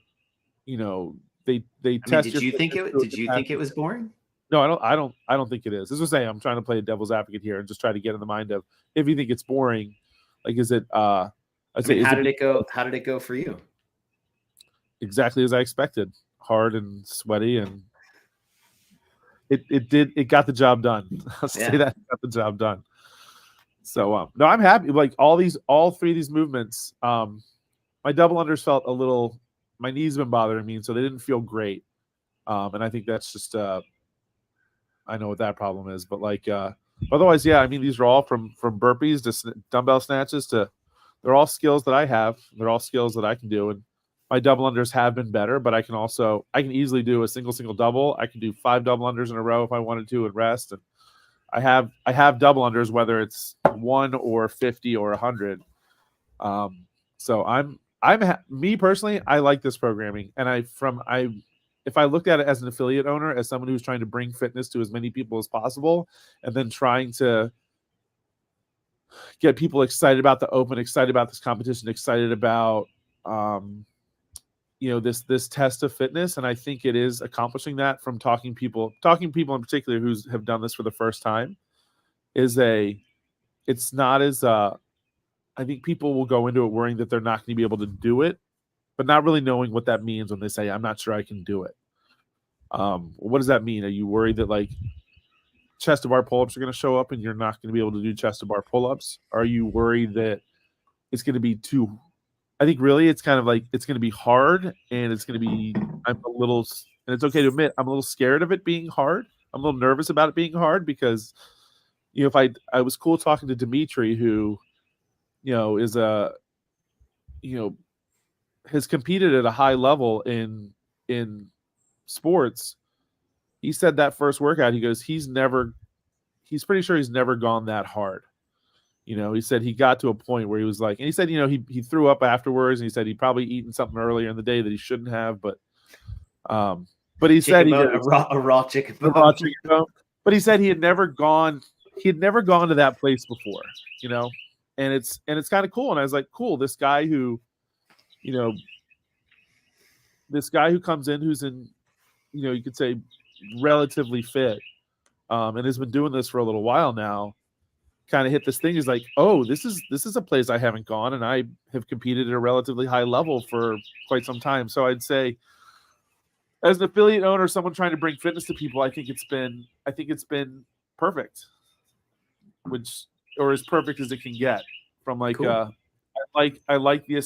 A: they test.
B: Did you think it was boring?
A: No, I don't think it is. As I say, I'm trying to play a devil's advocate here and just try to get in the mind of, if you think it's boring, like, is it? How
B: did it go? How did it go for you?
A: Exactly as I expected. Hard and sweaty, and it got the job done. I'll say that, got the job done. So no, I'm happy. Like all three of these movements, my double unders felt a little. My knees have been bothering me, so they didn't feel great. And I think that's just I know what that problem is, but otherwise, yeah. These are all from burpees to dumbbell snatches to, they're all skills that I have. They're all skills that I can do, and my double unders have been better. But I can easily do a single double. I can do 5 double unders in a row if I wanted to and rest. And I have double unders, whether it's 1 or 50 or 100. So me personally, I like this programming, and if I looked at it as an affiliate owner, as someone who's trying to bring fitness to as many people as possible, and then trying to get people excited about the Open, excited about this competition, excited about this test of fitness, and I think it is accomplishing that from talking people in particular who have done this for the first time. It's not as I think people will go into it worrying that they're not going to be able to do it, but not really knowing what that means when they say, I'm not sure I can do it. What does that mean? Are you worried that chest to bar pull-ups are going to show up and you're not going to be able to do chest to bar pull-ups? Are you worried that it's going to be too, I think really it's kind of it's going to be hard, and it's going to be, and it's okay to admit, I'm a little scared of it being hard. I'm a little nervous about it being hard because, if I was cool talking to Dimitri, who, is has competed at a high level in sports. He said that first workout, he goes, he's pretty sure he's never gone that hard. He said he got to a point where he was and he said, he threw up afterwards, and he said he'd probably eaten something earlier in the day that he shouldn't have, but he said
B: a raw chicken bone.
A: But he said he had never gone to that place before, and it's kind of cool. And I was like, cool, this guy who comes in, who's in, you could say relatively fit, and has been doing this for a little while now, kind of hit this thing. Is like, oh, this is a place I haven't gone, and I have competed at a relatively high level for quite some time. So I'd say, as an affiliate owner, someone trying to bring fitness to people, I think it's been perfect, or as perfect as it can get. From cool. I like the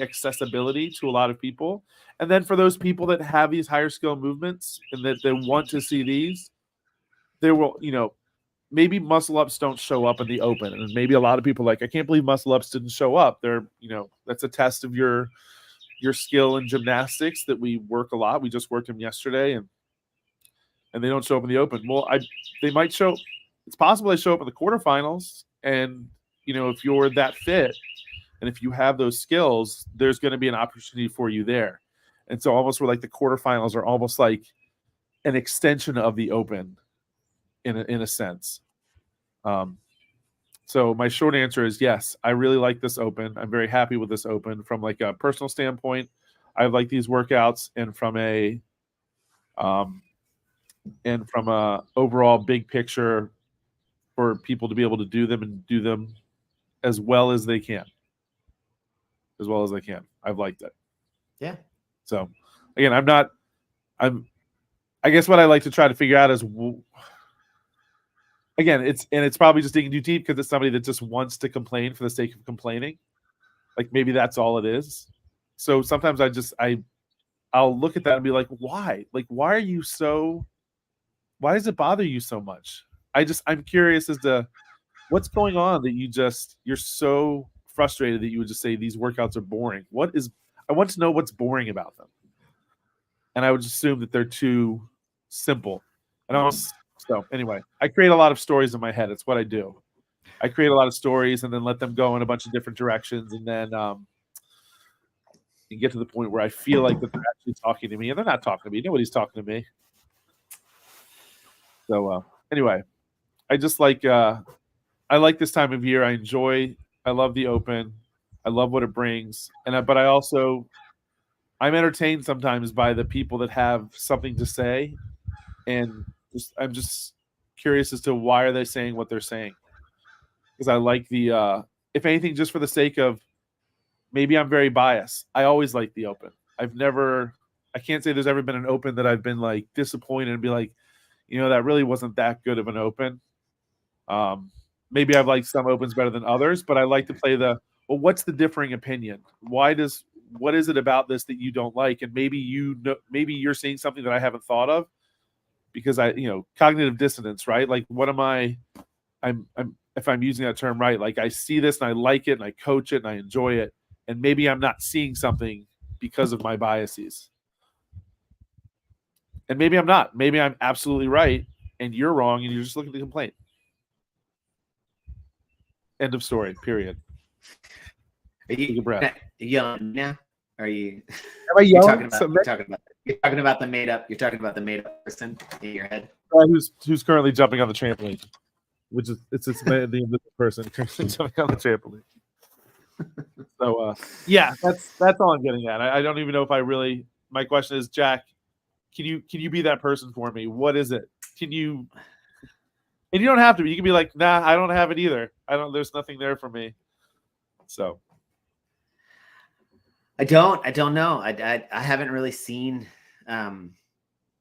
A: accessibility to a lot of people, and then for those people that have these higher skill movements and that they want to see these, there will, maybe muscle ups don't show up in the Open, and maybe a lot of people I can't believe muscle ups didn't show up. They're, that's a test of your skill in gymnastics that we work a lot. We just worked them yesterday, and they don't show up in the Open. Well, they might show. It's possible they show up in the quarterfinals, and if you're that fit and if you have those skills, there's going to be an opportunity for you there. And so almost we're the quarterfinals are almost like an extension of the Open in a sense. So my short answer is yes, I really like this Open. I'm very happy with this Open from a personal standpoint. I like these workouts, and from a overall big picture for people to be able to do them and do them as well as they can. I've liked it.
B: Yeah.
A: So again, I guess what I like to try to figure out is, again, it's probably just digging too deep because it's somebody that just wants to complain for the sake of complaining. Maybe that's all it is. So sometimes I'll look at that and be like, why? Why does it bother you so much? I'm curious as to what's going on that you're so frustrated that you would just say these workouts are boring. I want to know what's boring about them. and I would assume that they're too simple. So anyway, I create a lot of stories in my head. It's what I do. I create a lot of stories and then let them go in a bunch of different directions, and then you get to the point where I feel like that they're actually talking to me, and they're not talking to me. Nobody's talking to me. So anyway, I just like I like this time of year. I love the Open. I love what it brings, but I'm entertained sometimes by the people that have something to say, and I'm just curious as to why are they saying what they're saying. Because I like the if anything, just for the sake of maybe I'm very biased. I always like the Open. I can't say there's ever been an Open that I've been like disappointed and be like, that really wasn't that good of an Open. Maybe I've liked some Opens better than others, but I like to play what's the differing opinion? What is it about this that you don't like? And maybe you're seeing something that I haven't thought of, because cognitive dissonance, right? Like, what am I'm if I'm using that term right, like I see this and I like it and I coach it and I enjoy it, and maybe I'm not seeing something because of my biases. And maybe I'm not. Maybe I'm absolutely right and you're wrong and you're just looking to complain. End of story. Period.
B: Are you yelling now? Are you?
A: Am I yelling?
B: You're talking about the made up. You're talking about the made up person in your head.
A: Who's currently jumping on the trampoline, which is the invisible person currently jumping on the trampoline. So yeah, that's all I'm getting at. I don't even know if I really. My question is, Jack, can you be that person for me? What is it? Can you? And you don't have to. You can be like, nah, I don't have it either. There's nothing there for me. So.
B: I don't know. I haven't really seen,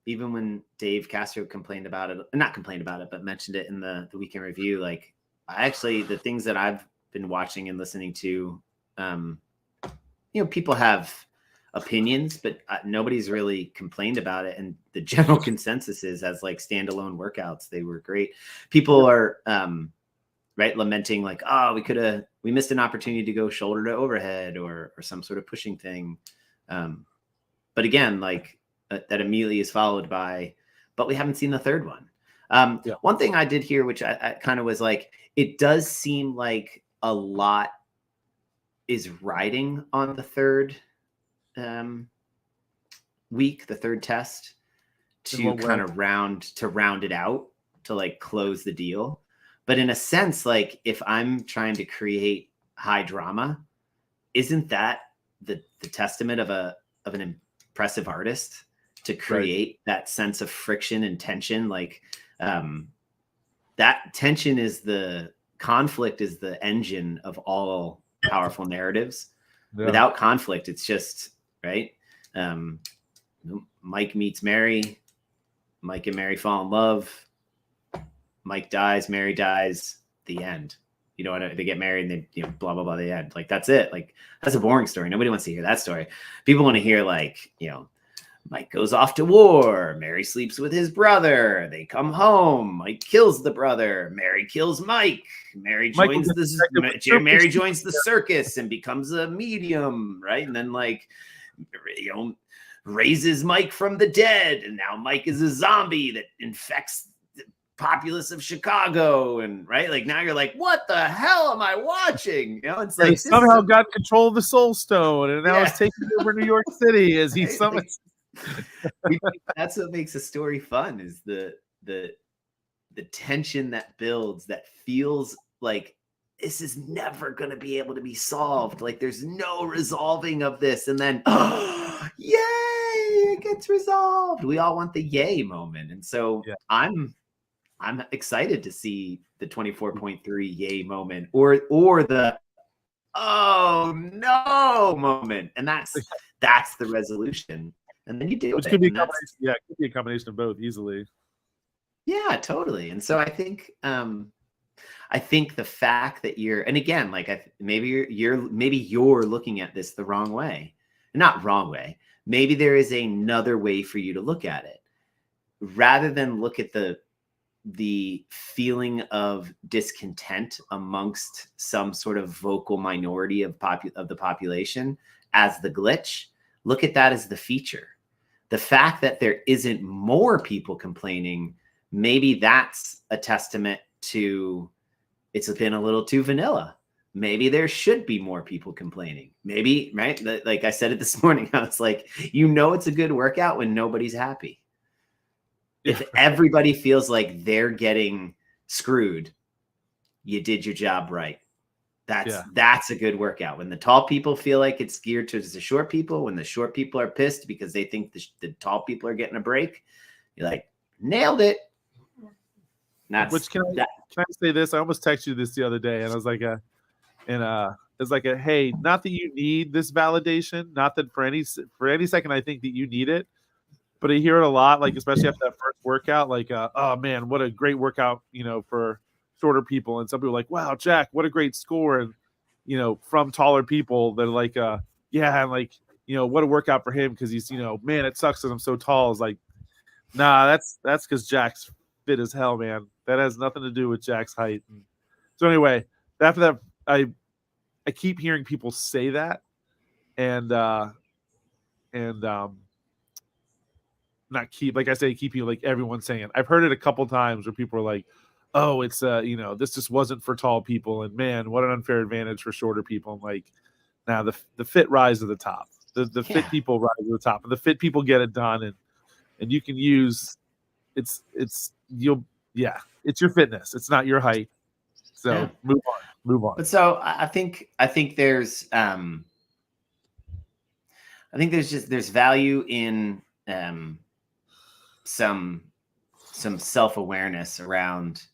B: even when Dave Castro complained about it, not complained about it, but mentioned it in the weekend review. Like, the things that I've been watching and listening to, people have opinions, but nobody's really complained about it. And the general consensus is, as like standalone workouts, they were great. People are, right, lamenting like, oh, we missed an opportunity to go shoulder to overhead or some sort of pushing thing. But again, like that immediately is followed by, but we haven't seen the third one. One thing I did hear, which I kind of was like, it does seem like a lot is riding on the third week, the third test, to kind of round it out, to like close the deal. But in a sense, like if I'm trying to create high drama, isn't that the testament of an impressive artist to create that sense of friction and tension? Like that tension is the conflict, is the engine of all powerful narratives. Yeah. Without conflict, it's just right. Mike meets Mary. Mike and Mary fall in love. Mike dies, Mary dies, the end. They get married and they, blah, blah, blah, the end. Like, that's it. Like, that's a boring story. Nobody wants to hear that story. People want to hear, like, Mike goes off to war. Mary sleeps with his brother. They come home. Mike kills the brother. Mary kills Mike. Mary joins the circus and becomes a medium, right? And then, like, raises Mike from the dead. And now Mike is a zombie that infects populace of Chicago, and right, like now you're like, what the hell am I watching? It's like
A: somehow got control of the Soul Stone, and now it's taking over New York City as he summons.
B: That's what makes a story fun, is the tension that builds, that feels like this is never going to be able to be solved. Like there's no resolving of this, and then yay, it gets resolved. We all want the yay moment, and so I'm excited to see the 24.3 yay moment or the oh no moment. And that's the resolution. And then you do it.
A: Could be it could be a combination of both easily.
B: Yeah, totally. And so I think the fact that and again, like maybe you're looking at this the wrong way. Not wrong way. Maybe there is another way for you to look at it. Rather than look at the feeling of discontent amongst some sort of vocal minority of the population as the glitch, look at that as the feature. The fact that there isn't more people complaining, maybe that's a testament to it's been a little too vanilla. Maybe there should be more people complaining. Maybe, right? Like I said it this morning, I was like, it's a good workout when nobody's happy. Yeah. If everybody feels like they're getting screwed, you did your job right. That's a good workout. When the tall people feel like it's geared towards the short people, when the short people are pissed because they think the tall people are getting a break, you're like, nailed it.
A: Which can I say this? I almost texted you this the other day, and I was like, it's like hey, not that you need this validation, not that for any second I think that you need it, but I hear it a lot, like especially after that first workout, like, oh man, what a great workout, for shorter people, and some people are like, wow, Jack, what a great score, and from taller people, they're like, yeah, and like, what a workout for him because he's, man, it sucks that I'm so tall. It's like, nah, that's because Jack's fit as hell, man. That has nothing to do with Jack's height. So anyway, after that, I keep hearing people say that, and not keep, like I say, keep you, like everyone's saying it. I've heard it a couple times where people are like, oh, it's this just wasn't for tall people, and man, what an unfair advantage for shorter people. I'm like, now the fit rise to the top. The fit people rise to the top, and the fit people get it done, and you can use it's your fitness. It's not your height. So move on.
B: But so I think there's there's value in some self-awareness around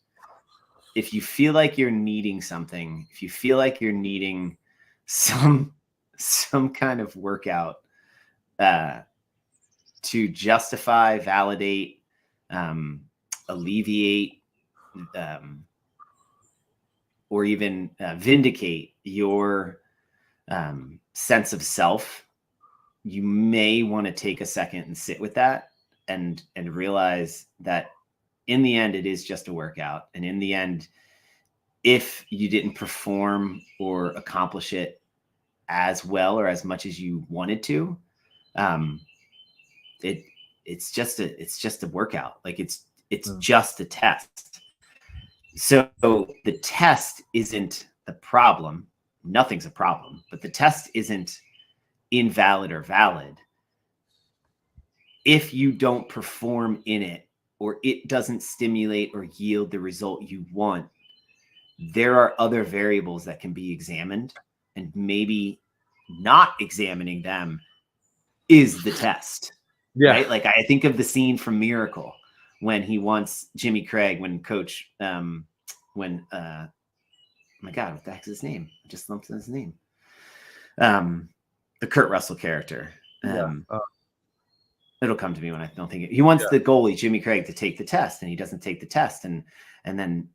B: if you feel like you're needing something, if you feel like you're needing some kind of workout to justify, validate, alleviate, or even vindicate your sense of self, you may want to take a second and sit with that and realize that in the end, it is just a workout. And in the end, if you didn't perform or accomplish it as well or as much as you wanted to, it's just a workout. Like it's just a test. So the test isn't the problem. Nothing's a problem, but the test isn't invalid or valid. If you don't perform in it, or it doesn't stimulate or yield the result you want, there are other variables that can be examined, and maybe not examining them is the test. Yeah. Right? Like I think of the scene from Miracle when he wants Jimmy Craig, when coach, oh my God, what the heck's his name? I just lumped in his name. The Kurt Russell character. It'll come to me when I don't think it. He wants the goalie, Jimmy Craig, to take the test, and he doesn't take the test. And then,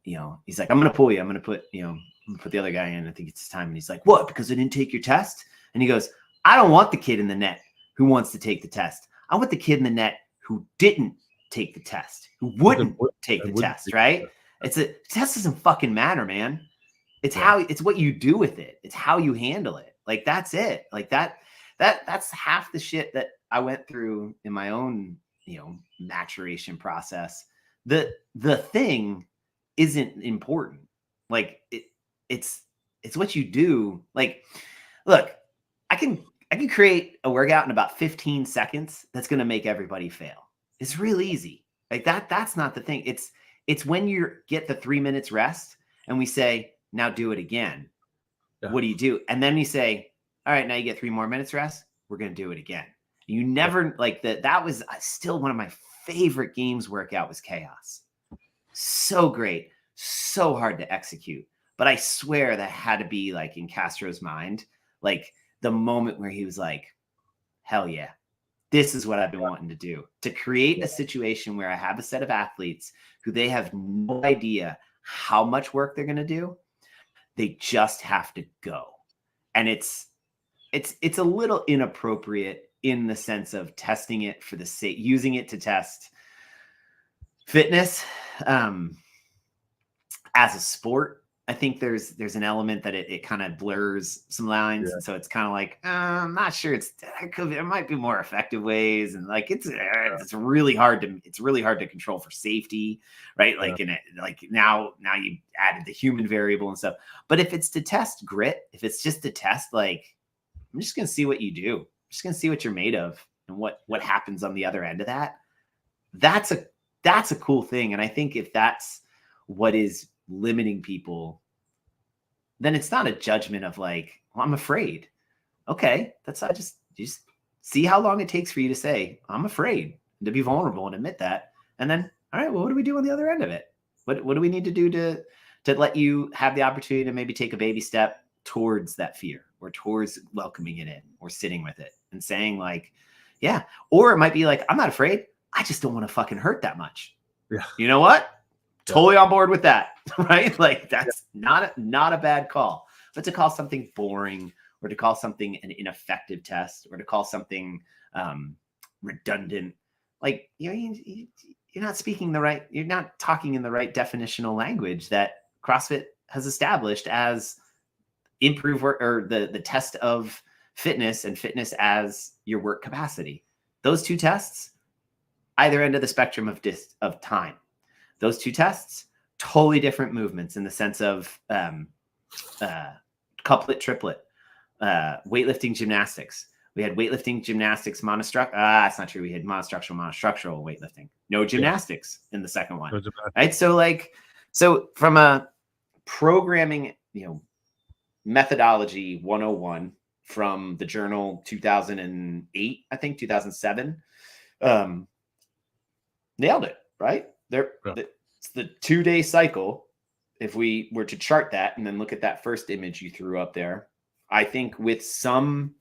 B: he's like, I'm going to pull you. I'm going to put the other guy in. I think it's his time. And he's like, what? Because I didn't take your test? And he goes, I don't want the kid in the net who wants to take the test. I want the kid in the net who didn't take the test, who wouldn't take the test, right? The test doesn't fucking matter, man. It's it's what you do with it. It's how you handle it. Like, that's it. Like that's half the shit that I went through in my own, maturation process. The thing isn't important. Like it's what you do. Like, look, I can create a workout in about 15 seconds that's going to make everybody fail. It's real easy. Like that's not the thing. It's when you get the 3 minutes rest and we say, now do it again. Yeah. What do you do? And then you say, all right, now you get 3 more minutes rest. We're going to do it again. You never like that. That was still one of my favorite games workout was Chaos. So great. So hard to execute. But I swear that had to be like in Castro's mind, like the moment where he was like, hell yeah, this is what I've been wanting to do, to create a situation where I have a set of athletes who they have no idea how much work they're going to do. They just have to go. And it's a little inappropriate in the sense of testing it for the sake, using it to test fitness as a sport. I think there's an element that it kind of blurs some lines.
A: Yeah.
B: And so it's kind of like, I'm not sure there might be more effective ways. And like, it's really hard to control for safety, right? Like, now you added the human variable and stuff, but if it's to test grit, if it's just to test, like, I'm just going to see what you do. I'm just going to see what you're made of and what happens on the other end of that. That's a cool thing. And I think if that's what is limiting people, then it's not a judgment of like, well, I'm afraid. Okay, that's not just see how long it takes for you to say, I'm afraid, to be vulnerable and admit that. And then, all right, well, what do we do on the other end of it? What do we need to do to let you have the opportunity to maybe take a baby step towards that fear or towards welcoming it in or sitting with it and saying like, yeah, or it might be like, I'm not afraid. I just don't want to fucking hurt that much.
A: Yeah.
B: You know what? Totally on board with that, right? Like that's not a bad call. But to call something boring or to call something an ineffective test or to call something redundant, like you're not you're not talking in the right definitional language that CrossFit has established as improve work or the test of fitness and fitness as your work capacity. Those two tests, either end of the spectrum of time. Those two tests, totally different movements in the sense of couplet, triplet, weightlifting, gymnastics. We had weightlifting, gymnastics, monostructural. That's not true. We had monostructural weightlifting. No gymnastics in the second one. Right. So from a programming, methodology 101 from the journal 2008, I think 2007, nailed it. Right. It's the 2-day cycle. If we were to chart that and then look at that first image you threw up there, I think with some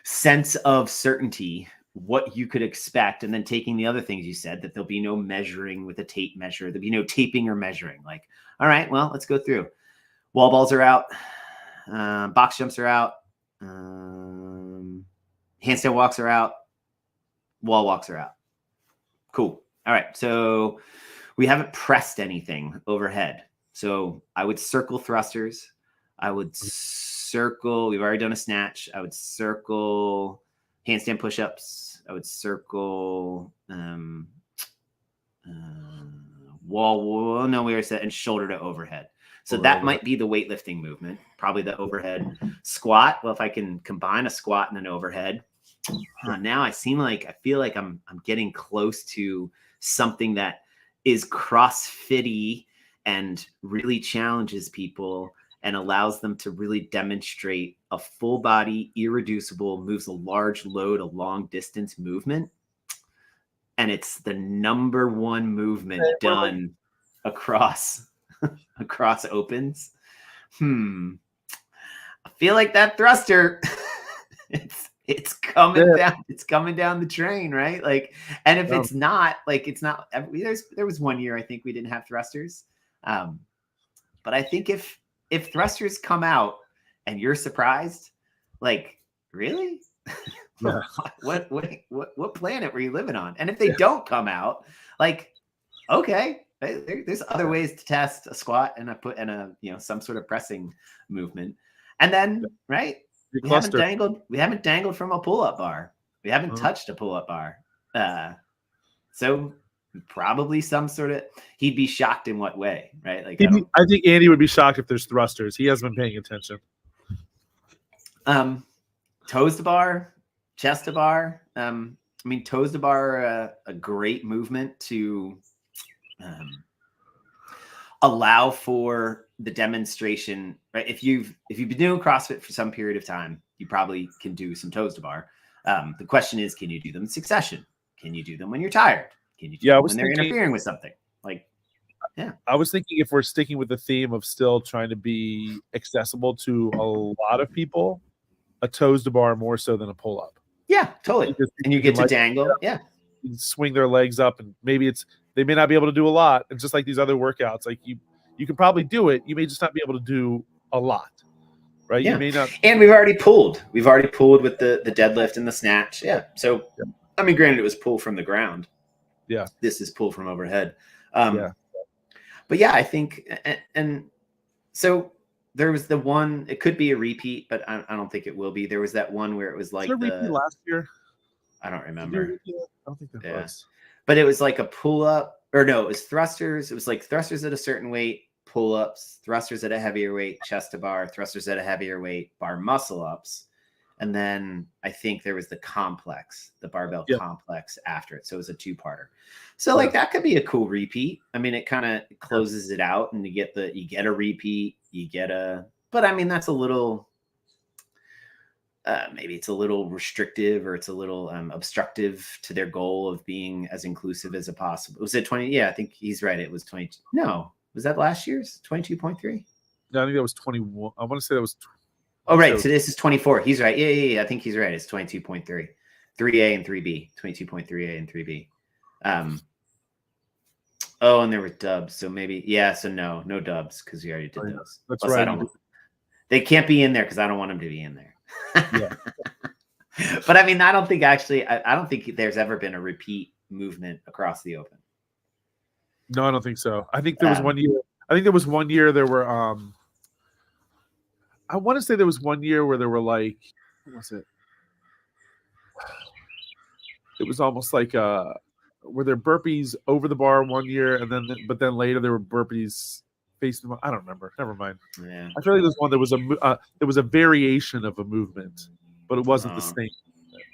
B: sense of certainty, what you could expect, and then taking the other things you said, that there'll be no measuring with a tape measure. There'll be no taping or measuring. Like, all right, well, let's go through. Wall balls are out. Box jumps are out. Handstand walks are out. Wall walks are out. Cool. All right, so we haven't pressed anything overhead. So I would circle thrusters. I would circle, we've already done a snatch. I would circle handstand push-ups. I would circle wall. No, we already said, and shoulder to overhead. So that might be the weightlifting movement, probably the overhead squat. Well, if I can combine a squat and an overhead, now I feel like I'm getting close to something that is CrossFit-y and really challenges people and allows them to really demonstrate a full body, irreducible, moves a large load, a long distance movement. And it's the number one movement done across opens. I feel like that thruster, it's coming down. It's coming down the train, right? Like, and if it's not, there was 1 year I think we didn't have thrusters. But I think if thrusters come out and you're surprised, like, really? Yeah. what planet were you living on? And if they don't come out, like, okay, there's other ways to test a squat and a some sort of pressing movement. And then, right? We haven't dangled from a pull-up bar. We haven't touched a pull-up bar. So probably some sort of, he'd be shocked in what way, right? Like
A: I think Andy would be shocked if there's thrusters. He hasn't been paying attention.
B: Toes to bar, chest to bar. Toes to bar are a great movement to allow for the demonstration, right? If you've been doing CrossFit for some period of time, you probably can do some toes to bar. The question is, can you do them in succession? Can you do them when you're tired? Can you do them when they're interfering with something?
A: I was thinking if we're sticking with the theme of still trying to be accessible to a lot of people, a toes to bar more so than a pull up.
B: Yeah, totally. And you get to dangle. Yeah.
A: Swing their legs up, and maybe they may not be able to do a lot. It's just like these other workouts. Like you can probably do it. You may just not be able to do a lot, right?
B: Yeah.
A: You may not.
B: And we've already pulled with the deadlift and the snatch. Yeah. So, granted, it was pull from the ground. Yeah. This is pull from overhead. But yeah, I think, and So there was the one, it could be a repeat, but I don't think it will be. There was that one where it was like
A: the last year.
B: I don't remember.
A: I don't think that was.
B: But it was like a pull up, or no, it was thrusters. It was like thrusters at a certain weight, pull ups, thrusters at a heavier weight, chest to bar, thrusters at a heavier weight, bar muscle ups. And then I think there was the complex, the barbell complex after it. So it was a 2-parter. So like that could be a cool repeat. I mean, it kind of closes it out and you get a repeat, but I mean, that's a little, maybe it's a little restrictive or it's a little obstructive to their goal of being as inclusive as possible. Was it 20? Yeah, I think he's right. It was 22. No, was that last year's 22.3?
A: No, I think that was 21. I want to say that was.
B: Oh, right. So this is 24. He's right. Yeah. I think he's right. It's 22.3. 3A and 3B. 22.3A and 3B. And there were dubs. So maybe, so no dubs because we already did those.
A: That's
B: Plus,
A: right.
B: They can't be in there because I don't want them to be in there. Yeah. But I mean, I don't think there's ever been a repeat movement across the open.
A: No, I don't think so. I think there was one year. There were I want to say there was one year where there were like, what was it? It was almost like were there burpees over the bar one year, and then later there were burpees facing. I don't remember. Never mind.
B: Yeah.
A: I feel like there's one there was a variation of a movement, but it wasn't the same,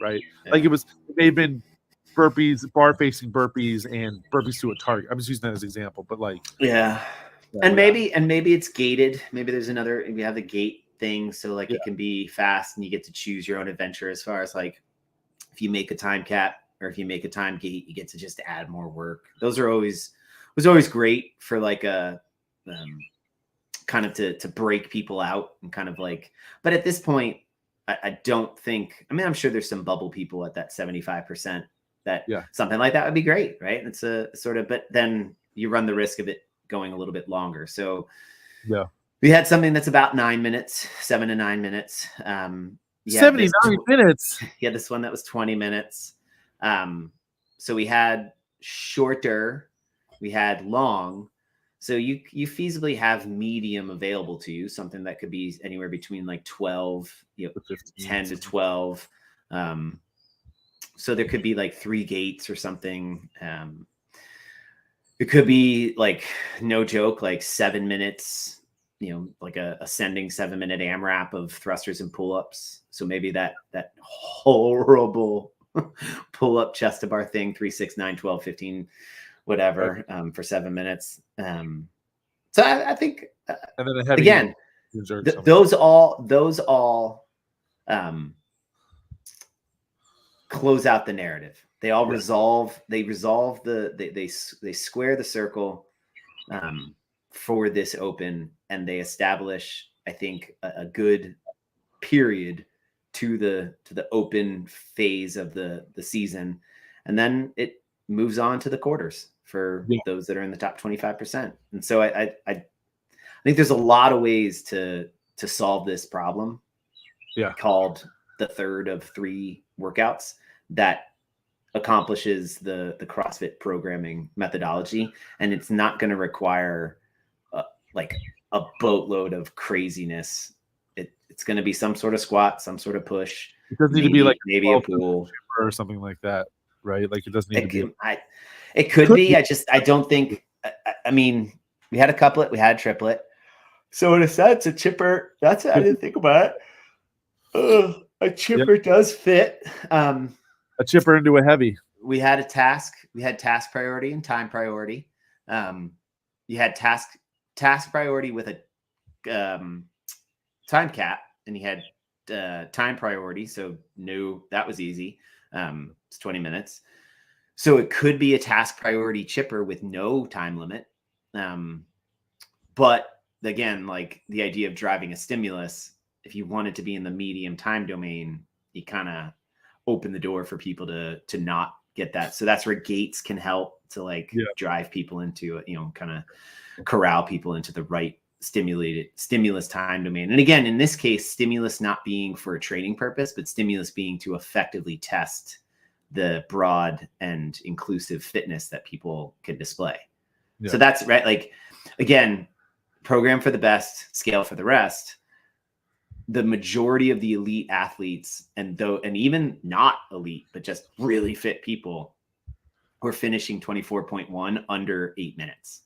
A: right? Yeah. Like it may have been burpees, bar facing burpees, and burpees to a target. I'm just using that as an example, but like
B: maybe it's gated. Maybe there's another. We have the gate thing, so like it can be fast, and you get to choose your own adventure as far as like if you make a time cap or if you make a time gate, you get to just add more work. Those was always great for like a kind of to break people out and kind of like. But at this point, I don't think. I mean, I'm sure there's some bubble people at that 75%. That something like that would be great, right? It's a sort of, but then you run the risk of it going a little bit longer. So we had something that's about 9 minutes, 7 to 9 minutes.
A: 79 minutes.
B: Yeah, this one that was 20 minutes. So we had shorter, we had long. So you feasibly have medium available to you, something that could be anywhere between like 12, 10 to 12. So there could be like 3 gates or something. It could be like, no joke, like 7 minutes, like a ascending 7-minute AMRAP of thrusters and pull-ups. So maybe that horrible pull-up chest to bar thing, 3, 6, 9, 12, 15, whatever, for 7 minutes. So I think,
A: and then a heavy
B: again, those all close out the narrative. They all resolve. They resolve they square the circle for this open, and they establish, I think, a good period to the open phase of the season, and then it moves on to the quarters for those that are in the top 25%. And so I think there's a lot of ways to solve this problem. Called the third of 3 workouts that accomplishes the CrossFit programming methodology, and it's not going to require like a boatload of craziness. It's going to be some sort of squat, some sort of push.
A: It doesn't need to be like
B: maybe a pull
A: or something like that, right? Like it doesn't need to be.
B: It could be. I don't think. I mean, we had a couplet, we had a triplet. So in a sense, a chipper. That's I didn't think about it. A chipper does fit.
A: A chipper into a heavy.
B: We had a task. We had task priority and time priority. You had task priority with a time cap, and you had time priority. So that was easy. It's 20 minutes. So it could be a task priority chipper with no time limit. But again, like the idea of driving a stimulus, if you wanted to be in the medium time domain, you kind of open the door for people to not get that. So that's where gates can help to drive people into, kind of corral people into the right stimulus time domain. And again, in this case, stimulus not being for a training purpose, but stimulus being to effectively test the broad and inclusive fitness that people can display. So that's right. Like, again, program for the best, scale for the rest. The majority of the elite athletes and even not elite, but just really fit people were finishing 24.1 under 8 minutes.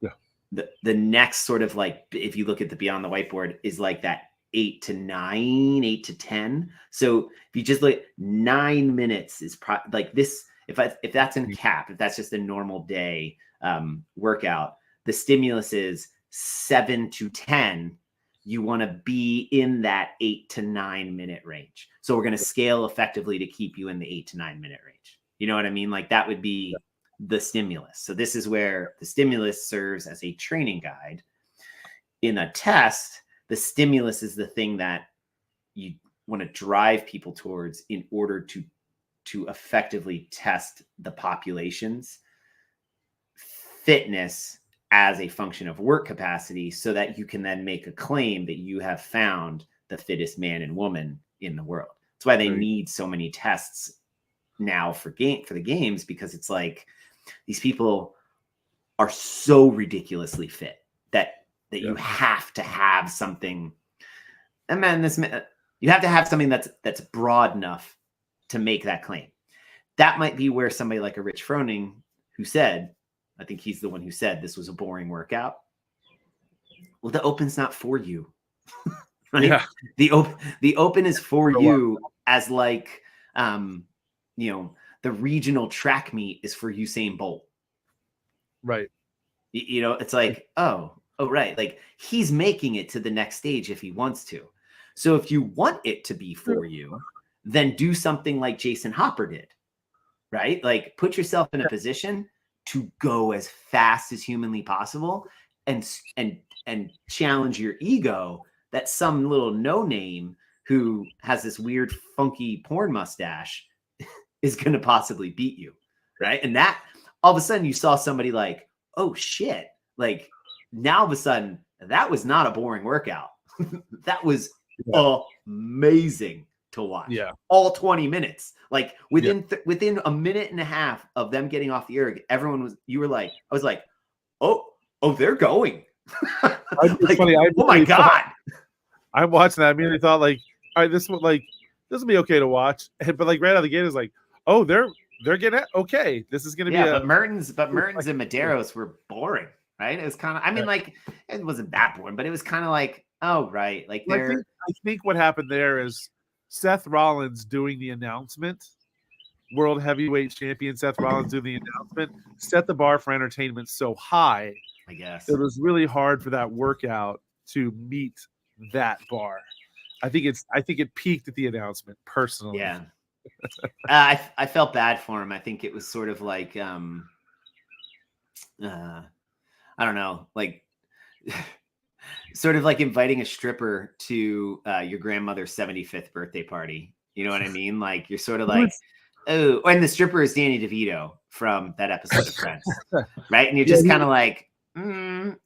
A: Yeah.
B: The next sort of like, if you look at the beyond the whiteboard, is like that 8 to 9, 8 to 10. So if you just look, 9 minutes is like this. If that's in cap, if that's just a normal day workout, the stimulus is 7 to 10. You want to be in that 8 to 9 minute range. So we're going to scale effectively to keep you in the 8 to 9 minute range. You know what I mean? Like that would be the stimulus. So this is where the stimulus serves as a training guide. In a test, the stimulus is the thing that you want to drive people towards in order to effectively test the population's fitness as a function of work capacity, so that you can then make a claim that you have found the fittest man and woman in the world. That's why they need so many tests now for the games, because it's like these people are so ridiculously fit that you have to have something. And man, you have to have something that's broad enough to make that claim. That might be where somebody like a Rich Froning, who said, I think he's the one who said this was a boring workout. Well, the Open's not for you. Right? Yeah. The Open is for you as like, the regional track meet is for Usain Bolt.
A: Right.
B: It's like, oh, right. Like he's making it to the next stage if he wants to. So if you want it to be for you, then do something like Jason Hopper did, right? Like put yourself in a position to go as fast as humanly possible and challenge your ego that some little no-name who has this weird funky porn mustache is going to possibly beat you, right? And that all of a sudden you saw somebody like, oh shit, like now all of a sudden that was not a boring workout. That was amazing to watch.
A: Yeah.
B: All 20 minutes. Like within a minute and a half of them getting off the erg, I was like, oh, they're going.
A: Like, funny.
B: Oh my God.
A: I'm watching that. I immediately thought like, all right, this will be okay to watch. But like right out of the gate is like, oh, they're getting it. Okay. This is going to be
B: but Mertens and Medeiros were boring, right? It was kind of, like it wasn't that boring, but it was kind of like, oh, right. Like
A: I think what happened there is Seth Rollins doing the announcement, world heavyweight champion Seth Rollins doing the announcement, set the bar for entertainment so high.
B: I guess
A: it was really hard for that workout to meet that bar. I think it peaked at the announcement personally.
B: Yeah. I felt bad for him. I think it was sort of like, I don't know, like sort of like inviting a stripper to your grandmother's 75th birthday party. You know what I mean? Like you're sort of like, oh, and the stripper is Danny DeVito from that episode of Friends, right? And you're just kind of like, I'm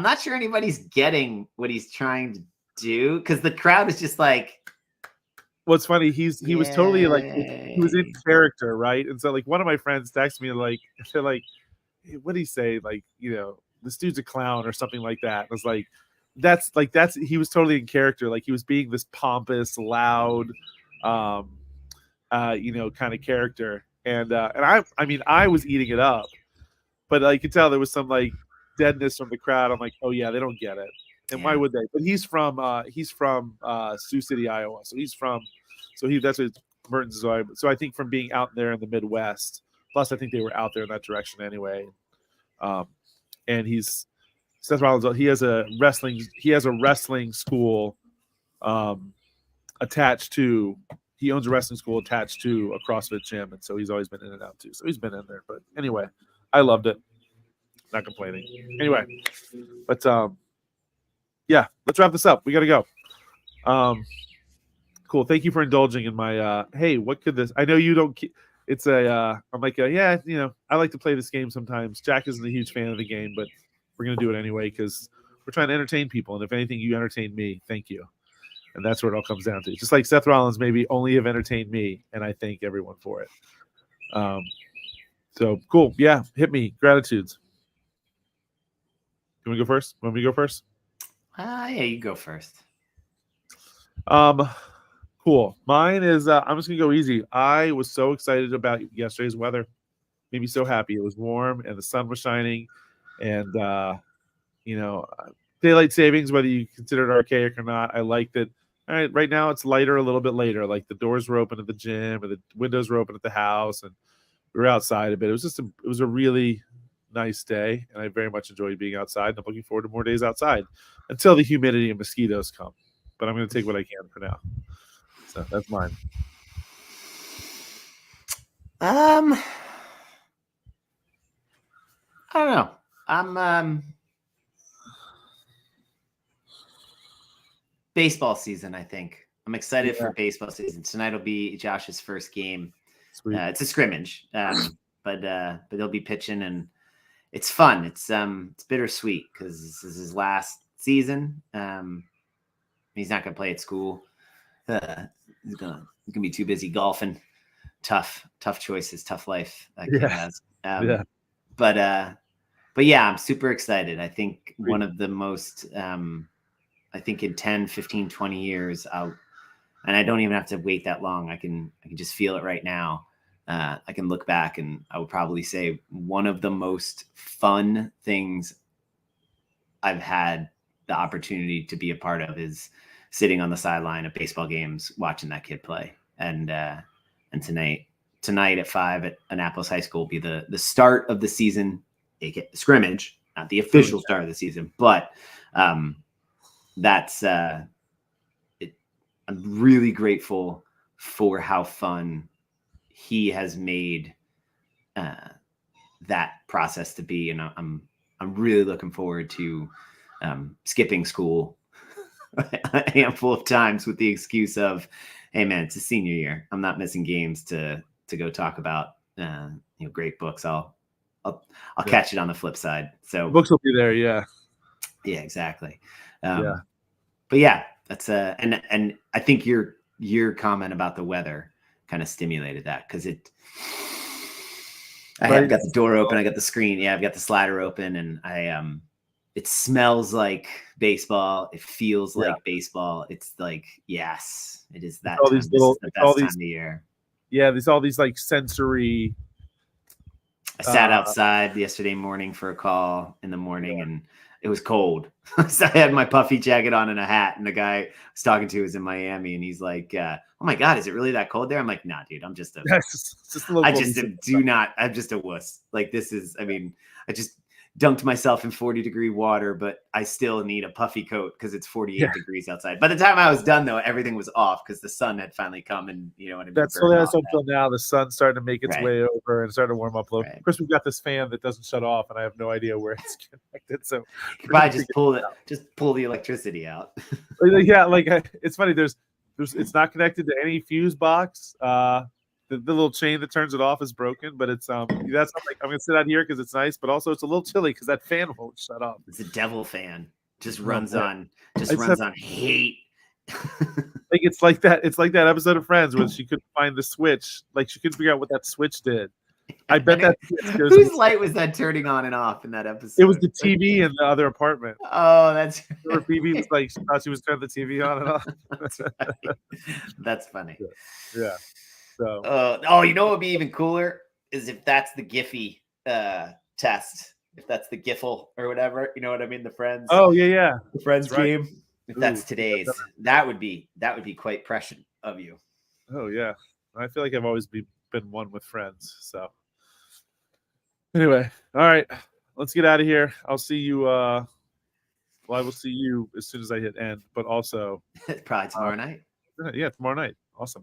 B: not sure anybody's getting what he's trying to do, because the crowd is just like.
A: What's funny, he was totally like, he was in character, right? And so like one of my friends texted me like, they're like, hey, what did he say? Like, this dude's a clown or something like that. And I was like, that's he was totally in character. Like he was being this pompous, loud, kind of character. And I was eating it up, but I could tell there was some like deadness from the crowd. I'm like, oh yeah, they don't get it. And why would they? But he's from Sioux City, Iowa. So that's what Mertens is. So I think from being out there in the Midwest, plus I think they were out there in that direction anyway. And Seth Rollins. He has a wrestling school attached to. He owns a wrestling school attached to a CrossFit gym, and so he's always been in and out too. So he's been in there. But anyway, I loved it. Not complaining. Anyway, but yeah, let's wrap this up. We got to go. Cool. Thank you for indulging in my. Hey, what could this? I know you don't. It's a. I'm like, yeah, I like to play this game sometimes. Jack isn't a huge fan of the game, but we're gonna do it anyway because we're trying to entertain people. And if anything, you entertain me. Thank you. And that's what it all comes down to. Just like Seth Rollins maybe only have entertained me, and I thank everyone for it. So cool. Yeah, hit me. Gratitudes. Can we go first? Want me to go first?
B: Yeah, you go first.
A: Cool. Mine is I'm just gonna go easy. I was so excited about yesterday's weather. Made me so happy. It was warm and the sun was shining, and daylight savings, whether you consider it archaic or not, I liked it. All right, right now it's lighter, a little bit later. Like the doors were open at the gym, and the windows were open at the house, and we were outside a bit. It was a really nice day, and I very much enjoyed being outside. And I'm looking forward to more days outside until the humidity and mosquitoes come. But I'm going to take what I can for now. So that's mine.
B: I don't know. I'm baseball season, I think. I'm excited for baseball season. Tonight will be Josh's first game. It's a scrimmage, but he'll be pitching, and it's fun. It's bittersweet because this is his last season. He's not gonna play at school. He's gonna be too busy golfing. Tough choices, tough life that kid has. But yeah, I'm super excited. I think one of the most I think in 10, 15, 20 years, and I don't even have to wait that long. I can just feel it right now. I can look back and I would probably say one of the most fun things I've had the opportunity to be a part of is sitting on the sideline of baseball games, watching that kid play. And tonight at 5 at Annapolis High School will be the start of the season, scrimmage, not the official start of the season, but that's I'm really grateful for how fun he has made that process to be, and I'm really looking forward to skipping school a handful of times with the excuse of, hey man, it's a senior year. I'm not missing games to go talk about great books. I'll catch it on the flip side. So
A: books will be there. Yeah,
B: exactly. But yeah, that's and I think your comment about the weather kind of stimulated that, because I've got the door open, I got the screen, I've got the slider open, and it smells like baseball. It feels like baseball. It's like, yes, it is that time. This is the best time of the year.
A: Yeah, there's all these like sensory.
B: I sat outside yesterday morning for a call in the morning, and it was cold. So I had my puffy jacket on and a hat, and the guy I was talking to was in Miami, and he's like, oh my God, is it really that cold there? I'm like, nah, dude, I'm just a I'm just a wuss. Like, this is, I just dunked myself in 40-degree water, but I still need a puffy coat because it's 48 degrees outside. By the time I was done, though, everything was off because the sun had finally come, and
A: that's until now. The sun's starting to make its way over and starting to warm up a little. Of course, we've got this fan that doesn't shut off, and I have no idea where it's connected. So
B: you could probably just pull the electricity out.
A: Yeah, like it's funny. There's it's not connected to any fuse box. The little chain that turns it off is broken, but it's that's like, I'm gonna sit out here because it's nice, but also it's a little chilly because that fan won't shut off.
B: It's a devil fan. Just runs on hate.
A: Like it's like that episode of Friends where she couldn't find the switch. Like she couldn't figure out what that switch did. I bet that
B: whose light was that turning on and off in that episode?
A: It was the TV in the other apartment.
B: Oh, that's
A: where Phoebe was like, she thought she was turning the TV on and off.
B: That's funny.
A: Yeah. So
B: you know what would be even cooler is if that's the Giphy test. If that's the Giffle or whatever, you know what I mean? The Friends.
A: Oh yeah.
B: The Friends game. Right. If that's today's, that would be quite prescient of you.
A: Oh yeah. I feel like I've always been one with Friends. So anyway, all right. Let's get out of here. I'll see you I will see you as soon as I hit end, but also
B: probably tomorrow night.
A: Yeah, tomorrow night. Awesome.